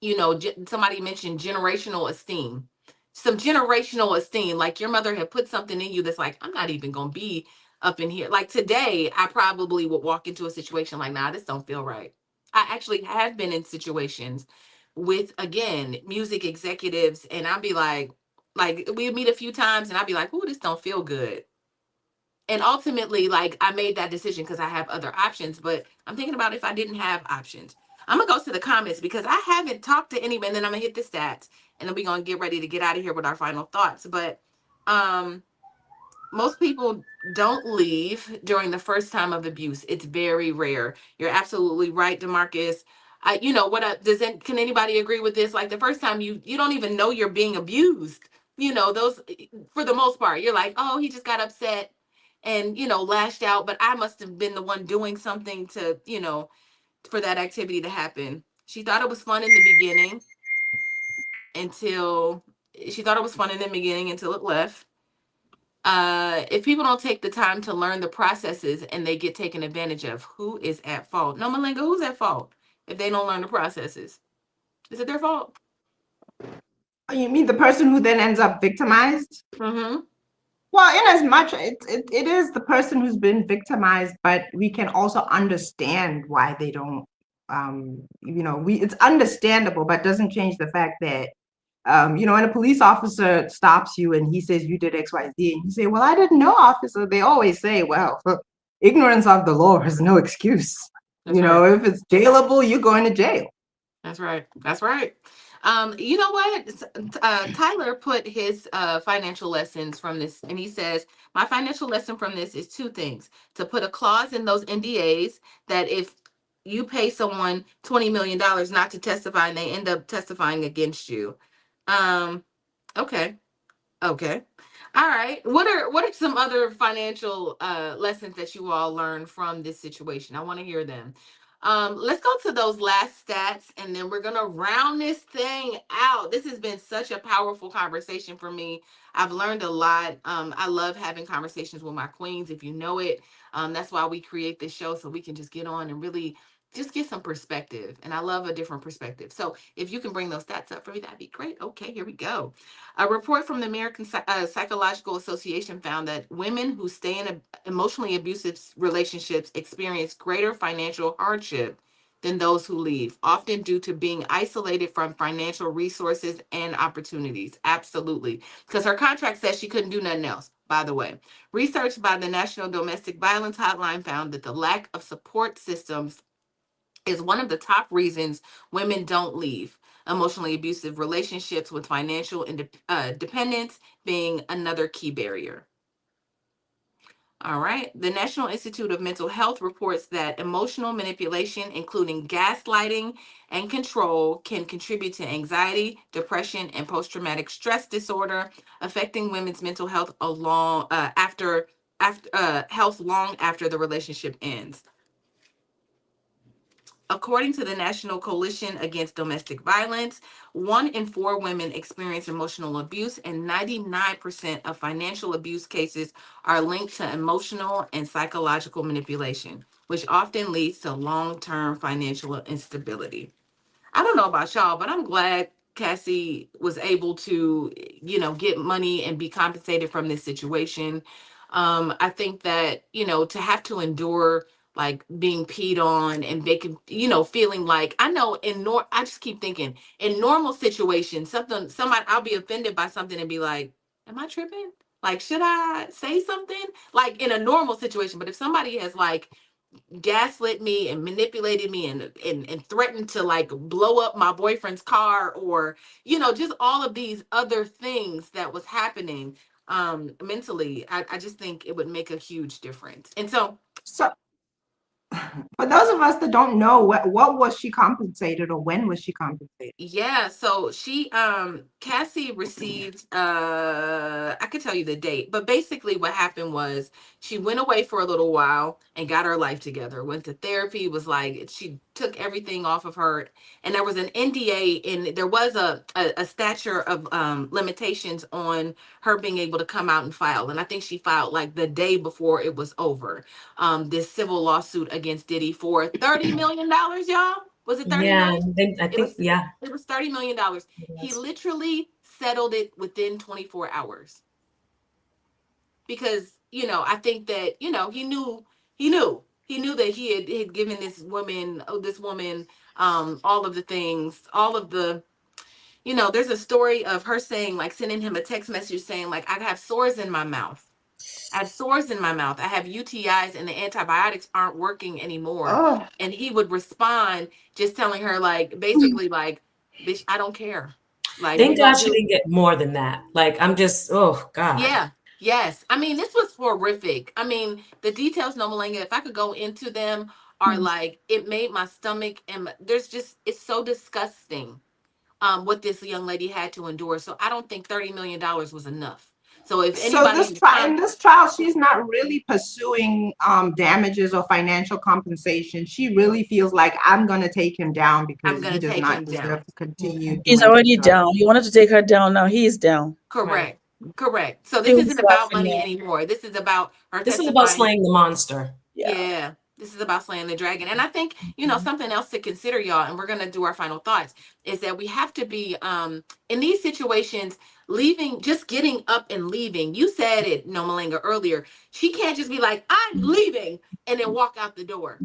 you know, somebody mentioned generational esteem. Some generational esteem, like your mother had put something in you that's like, I'm not even gonna be up in here. Like today, I probably would walk into a situation like, nah, this don't feel right. I actually have been in situations with, again, music executives, and I'd be like we meet a few times, and I'd be like, oh, this don't feel good. And ultimately, like, I made that decision because I have other options, but I'm thinking about if I didn't have options. I'm gonna go to the comments because I haven't talked to anybody, and then I'm gonna hit the stats, and then we're gonna get ready to get out of here with our final thoughts. But most people don't leave during the first time of abuse. It's very rare. You're absolutely right, DeMarcus. You know what? Can anybody agree with this? Like the first time you don't even know you're being abused. You know, those, for the most part, you're like, oh, he just got upset and, you know, lashed out, but I must have been the one doing something to, you know, for that activity to happen. She thought it was fun in the beginning until it left. If people don't take the time to learn the processes and they get taken advantage of, who is at fault? No, Malinga, who's at fault if they don't learn the processes? Is it their fault? You mean the person who then ends up victimized? Mm-hmm. Well, in as much it is the person who's been victimized, but we can also understand why they don't. You know, it's understandable, but doesn't change the fact that you know, when a police officer stops you and he says you did X, Y, Z, and you say, "Well, I didn't know, officer," they always say, "Well, ignorance of the law is no excuse." That's you know, right. if it's jailable, you're going to jail. That's right. That's right. You know what? Tyler put his financial lessons from this, and he says, my financial lesson from this is two things: to put a clause in those NDAs that if you pay someone $20 million not to testify and they end up testifying against you. Okay. Okay. All right. What are some other financial lessons that you all learned from this situation? I want to hear them. Let's go to those last stats, and then we're gonna round this thing out. This has been such a powerful conversation for me. I've learned a lot. I love having conversations with my queens, if you know it. That's why we create this show, so we can just get on and really just get some perspective. And I love a different perspective. So if you can bring those stats up for me, that'd be great. Okay, here we go. A report from the American Psychological Association found that women who stay in emotionally abusive relationships experience greater financial hardship than those who leave, often due to being isolated from financial resources and opportunities. Absolutely. Because her contract says she couldn't do nothing else, by the way. Research by the National Domestic Violence Hotline found that the lack of support systems is one of the top reasons women don't leave. Emotionally abusive relationships with financial dependence being another key barrier. All right. The National Institute of Mental Health reports that emotional manipulation, including gaslighting and control, can contribute to anxiety, depression, and post-traumatic stress disorder, affecting women's mental health health long after the relationship ends. According to the National Coalition Against Domestic Violence, 1 in 4 women experience emotional abuse, and 99% of financial abuse cases are linked to emotional and psychological manipulation, which often leads to long-term financial instability. I don't know about y'all, but I'm glad Cassie was able to, you know, get money and be compensated from this situation. I think that, you know, to have to endure like being peed on and making, you know, feeling like, I know I just keep thinking in normal situations, somebody, I'll be offended by something and be like, am I tripping? Like, should I say something? Like in a normal situation. But if somebody has like gaslit me and manipulated me and threatened to like blow up my boyfriend's car, or, you know, just all of these other things that was happening mentally, I just think it would make a huge difference. And so for those of us that don't know, what was she compensated, or when was she compensated? Yeah, so she Cassie received I could tell you the date, but basically what happened was She went away for a little while and got her life together, went to therapy, was like, she took everything off of her. And there was an NDA, and there was a stature of limitations on her being able to come out and file. And I think she filed like the day before it was over, this civil lawsuit against Diddy for $30 million, y'all. Was it 30 Yeah, million? I think, yeah. It was $30 million. He literally settled it within 24 hours. Because, you know, I think that, you know, he knew that he had given this woman all of the things, all of the, you know, there's a story of her saying, like, sending him a text message saying, like, I have sores in my mouth. I have sores in my mouth. I have UTIs and the antibiotics aren't working anymore. Oh. And he would respond just telling her, like, basically, like, bitch, I don't care. Like, Thank God she didn't get more than that. Like, I'm just, oh God. Yeah. Yes. I mean, this was horrific. I mean, the details, No Malenga, if I could go into them, are like, it made my stomach, and there's just, it's so disgusting what this young lady had to endure. So I don't think $30 million was enough. So if anybody in this trial, she's not really pursuing damages or financial compensation. She really feels like, I'm going to take him down because he does not deserve to continue. He's already down. You wanted to take her down. Now he's down. Correct. Correct. So this isn't about money anymore. This is about her. This is about slaying the monster. Yeah. This is about slaying the dragon. And I think, you know, something else to consider, y'all, and we're going to do our final thoughts, is that we have to be in these situations, leaving, just getting up and leaving. You said it, No Malenga, earlier. She can't just be like, I'm leaving, and then walk out the door.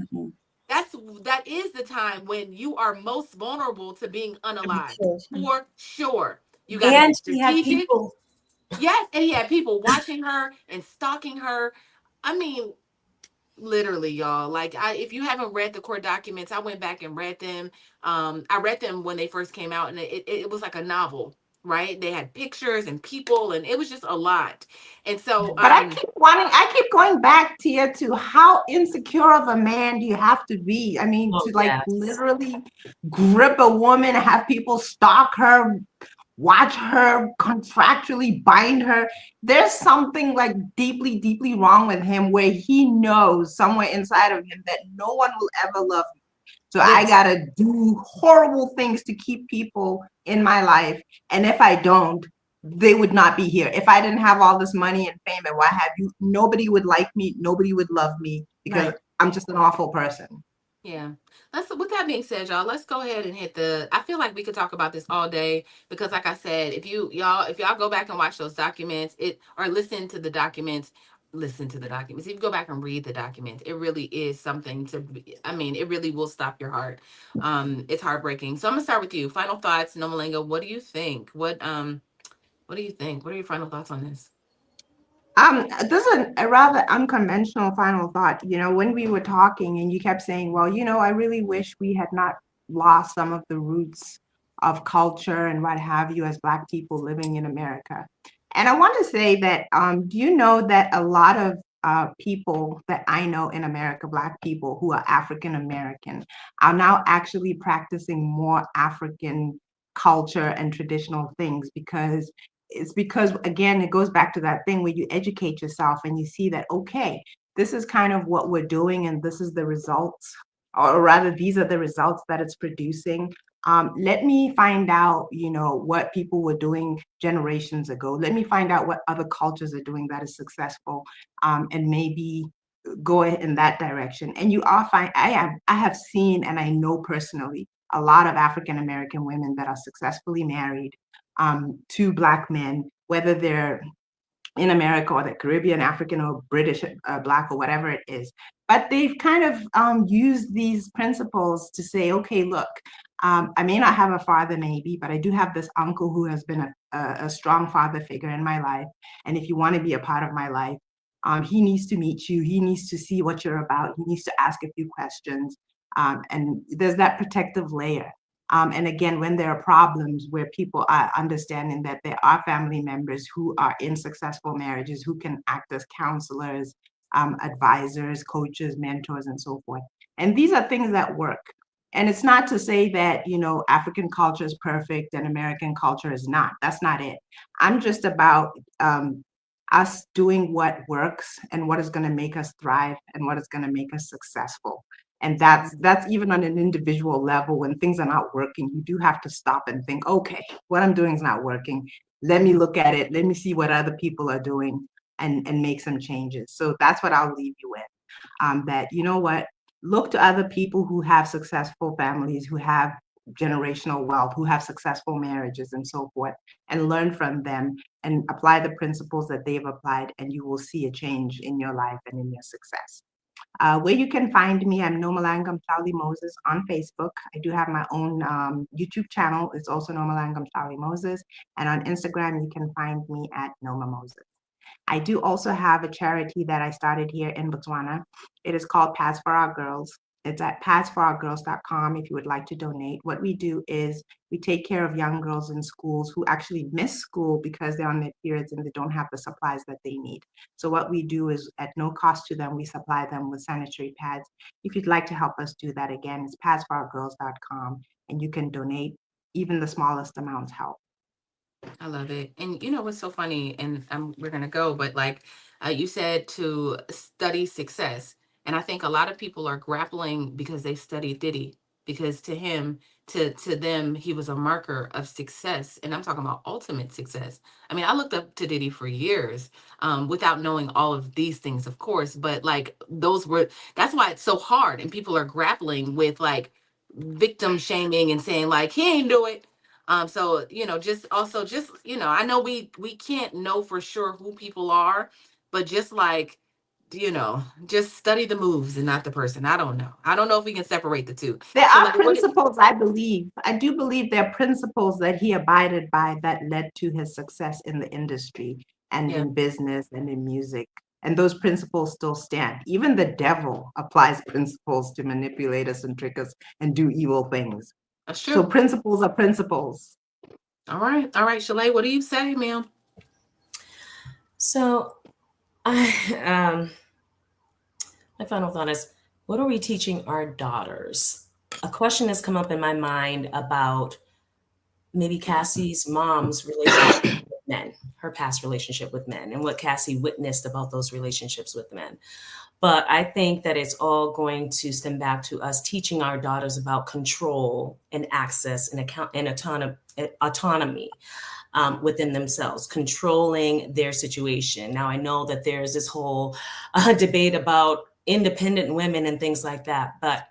That is the time when you are most vulnerable to being unalived. For sure. You got to be strategic. Yes, and he had people watching her and stalking her. I mean, literally, y'all. Like, if you haven't read the court documents, I went back and read them. I read them when they first came out, and it was like a novel, right? They had pictures and people, and it was just a lot. And so, but I keep going back, Tia, to how insecure of a man do you have to be? I mean, to like literally grip a woman, have people stalk her, watch her, contractually bind her. There's something like deeply, deeply wrong with him, where he knows somewhere inside of him that no one will ever love me. So I gotta do horrible things to keep people in my life. And if I don't, they would not be here. If I didn't have all this money and fame and what have you, nobody would like me, nobody would love me, because I'm just an awful person. Yeah. With that being said, y'all, let's go ahead and hit I feel like we could talk about this all day, because like I said, if y'all go back and watch those documents, or listen to the documents, if you go back and read the documents, it really is something it really will stop your heart. It's heartbreaking. So I'm gonna start with you. Final thoughts, No Malenga. What do you think? What do you think? What are your final thoughts on this? This is a rather unconventional final thought. You know, when we were talking and you kept saying, well, you know, I really wish we had not lost some of the roots of culture and what have you as Black people living in America. And I want to say that, do you know that a lot of people that I know in America, Black people who are African American, are now actually practicing more African culture and traditional things, because again, it goes back to that thing where you educate yourself and you see that, okay, this is kind of what we're doing, and this is the results, or rather these are the results that it's producing. Let me find out, you know, what people were doing generations ago. Let me find out what other cultures are doing that is successful, and maybe go in that direction. And you are fine. I have seen, and I know personally, a lot of African American women that are successfully married to Black men, whether they're in America or the Caribbean, African or British, Black or whatever it is. But they've kind of used these principles to say, okay, look, I may not have a father maybe, but I do have this uncle who has been a strong father figure in my life. And if you want to be a part of my life, he needs to meet you. He needs to see what you're about. He needs to ask a few questions. And there's that protective layer. And again, when there are problems where people are understanding that there are family members who are in successful marriages, who can act as counselors, advisors, coaches, mentors, and so forth. And these are things that work. And it's not to say that, you know, African culture is perfect and American culture is not. That's not it. I'm just about us doing what works and what is going to make us thrive and what is going to make us successful. And that's even on an individual level. When things are not working, you do have to stop and think, okay, what I'm doing is not working. Let me look at it. Let me see what other people are doing and make some changes. So that's what I'll leave you with. That, you know what, look to other people who have successful families, who have generational wealth, who have successful marriages and so forth, and learn from them and apply the principles that they've applied, and you will see a change in your life and in your success. Where you can find me, I'm Nomalangam Charlie Moses on Facebook. I do have my own YouTube channel. It's also Nomalangam Charlie Moses. And on Instagram, you can find me at Noma Moses. I do also have a charity that I started here in Botswana. It is called Paths for Our Girls. It's at pathsforourgirls.com if you would like to donate. What we do is we take care of young girls in schools who actually miss school because they're on their periods and they don't have the supplies that they need. So what we do is, at no cost to them, we supply them with sanitary pads. If you'd like to help us do that, again, it's pathsforourgirls.com, and you can donate. Even the smallest amounts help. I love it. And you know what's so funny, and we're gonna go, but like you said, to study success, and I think a lot of people are grappling because they studied Diddy, because to him, to them, he was a marker of success, and I'm talking about ultimate success. I mean, I looked up to Diddy for years, without knowing all of these things, of course, but like that's why it's so hard, and people are grappling with like victim shaming and saying like he ain't do it. So, you know, just also just, you know, I know we can't know for sure who people are, but just like, you know, just study the moves and not the person. I don't know. I don't know if we can separate the two. There So are like, principles, I believe. I do believe there are principles that he abided by that led to his success in the industry and in business and in music. And those principles still stand. Even the devil applies principles to manipulate us and trick us and do evil things. That's true. So principles are principles. All right. All right, Shalay, what do you say, ma'am? So my final thought is, what are we teaching our daughters? A question has come up in my mind about maybe Cassie's mom's relationship with men, her past relationship with men, and what Cassie witnessed about those relationships with men. But I think that it's all going to stem back to us teaching our daughters about control and access and autonomy within themselves, controlling their situation. Now, I know that there's this whole debate about independent women and things like that, but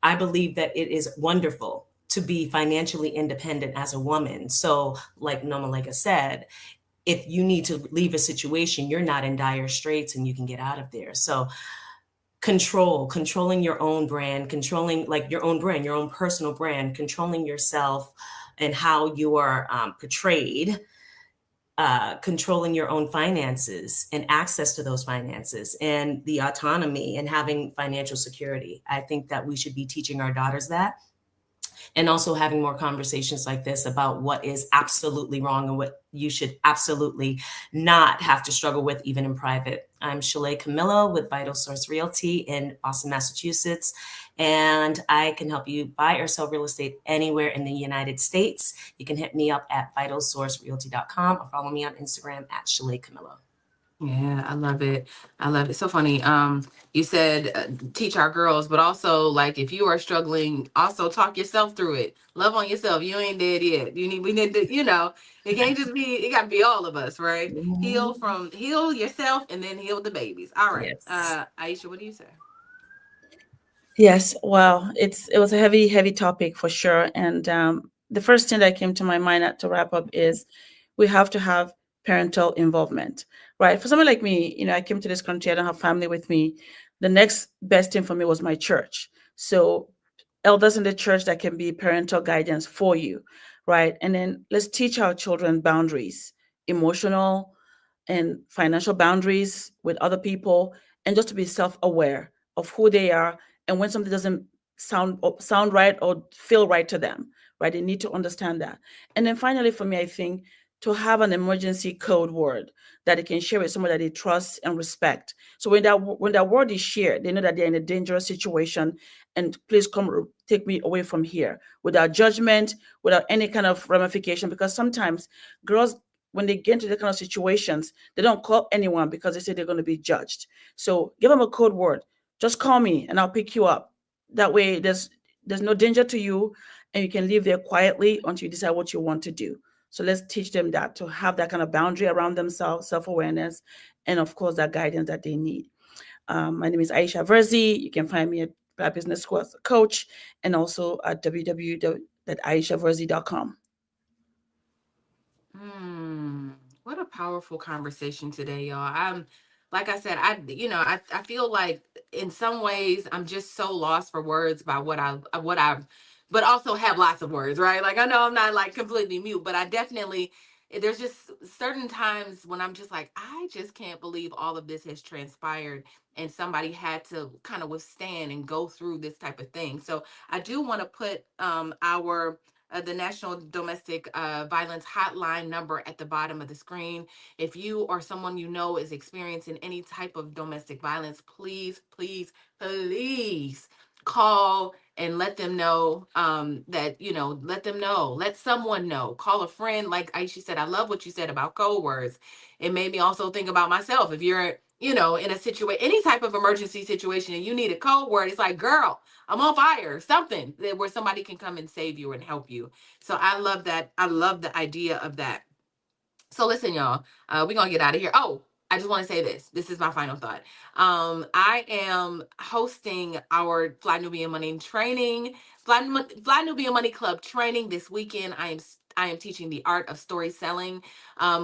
I believe that it is wonderful to be financially independent as a woman. So like Nomalanga said, if you need to leave a situation, you're not in dire straits and you can get out of there. So controlling your own brand, controlling like your own brand, your own personal brand, controlling yourself and how you are portrayed, controlling your own finances and access to those finances and the autonomy and having financial security. I think that we should be teaching our daughters that, and also having more conversations like this about what is absolutely wrong and what you should absolutely not have to struggle with, even in private. I'm Shalay Camillo with Vital Source Realty in Boston, Massachusetts, and I can help you buy or sell real estate anywhere in the United States. You can hit me up at vitalsourcerealty.com or follow me on Instagram at Shalay Camillo. Yeah, I love it. I love it. So funny. You said teach our girls, but also like if you are struggling, also talk yourself through it. Love on yourself. You ain't dead yet. We need to, you know, it can't just be. It got to be all of us, right? Heal yourself, and then heal the babies. All right. Yes. Aisha, what do you say? Yes, well, it was a heavy topic for sure. And the first thing that came to my mind to wrap up is we have to have parental involvement, right? For someone like me, you know, I came to this country, I don't have family with me. The next best thing for me was my church. So elders in the church that can be parental guidance for you, right? And then let's teach our children boundaries, emotional and financial boundaries with other people, and just to be self-aware of who they are and when something doesn't sound right or feel right to them, right? They need to understand that. And then finally, for me, I think to have an emergency code word that they can share with someone that they trust and respect. So when that word is shared, they know that they're in a dangerous situation, and please come take me away from here, without judgment, without any kind of ramification, because sometimes girls when they get into the kind of situations, they don't call anyone because they say they're going to be judged. So give them a code word. Just call me and I'll pick you up. That way there's no danger to you, and you can live there quietly until you decide what you want to do. So let's teach them that, to have that kind of boundary around themselves, self-awareness, and of course that guidance that they need. My name is Aisha Verzi. You can find me at Black Business School as a coach, and also at www.aishaverzi.com. What a powerful conversation today, y'all. Like I said, I feel like in some ways I'm just so lost for words by what I but also have lots of words, right? Like I know I'm not like completely mute, but I definitely, there's just certain times when I'm just like, I just can't believe all of this has transpired and somebody had to kind of withstand and go through this type of thing. So I do want to put the National Domestic Violence Hotline number at the bottom of the screen. If you or someone you know is experiencing any type of domestic violence, please, please, please call and let them know that, let them know, let someone know, call a friend. Like Aisha said, I love what you said about code words. It made me also think about myself. If you're, in a situation, any type of emergency situation, and you need a code word, it's like, girl, I'm on fire, something where somebody can come and save you and help you. So I love that. I love the idea of that. So listen, y'all, we're going to get out of here. Oh, I just want to say this. This is my final thought. I am hosting our Fly Nubian Money training, Fly Nubian Money Club training this weekend. I am teaching the art of story selling.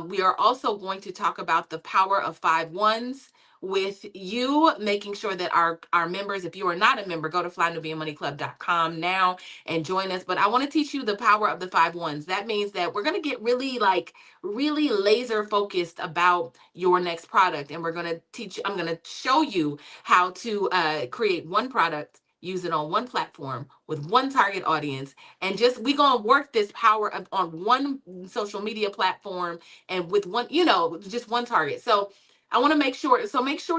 We are also going to talk about the power of 5 1s with you, making sure that our members, if you are not a member, go to flynubianmoneyclub.com now and join us. But I want to teach you the power of the 5 1s. That means that we're going to get really laser focused about your next product. And I'm going to show you how to create one product, use it on one platform with one target audience, and we're going to work this power on one social media platform and with one, just one target. So I want to make sure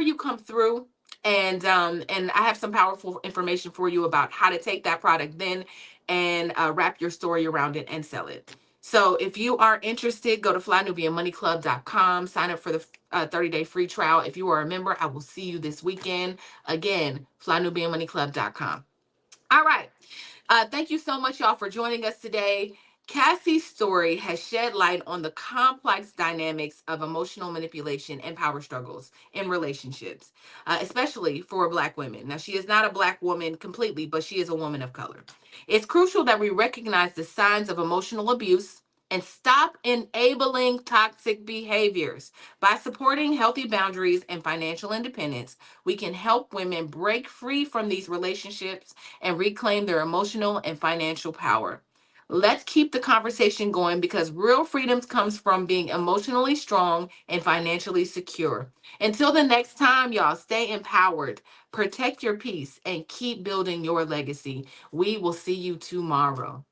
you come through, and I have some powerful information for you about how to take that product then and wrap your story around it and sell it. So if you are interested, go to flynubianmoneyclub.com, sign up for the 30-day free trial. If you are a member, I will see you this weekend. Again, flynubianmoneyclub.com. All right. Thank you so much, y'all, for joining us today. Cassie's story has shed light on the complex dynamics of emotional manipulation and power struggles in relationships, especially for Black women. Now, she is not a Black woman completely, but she is a woman of color. It's crucial that we recognize the signs of emotional abuse and stop enabling toxic behaviors. By supporting healthy boundaries and financial independence, we can help women break free from these relationships and reclaim their emotional and financial power. Let's keep the conversation going, because real freedom comes from being emotionally strong and financially secure. Until the next time, y'all, stay empowered, protect your peace, and keep building your legacy. We will see you tomorrow.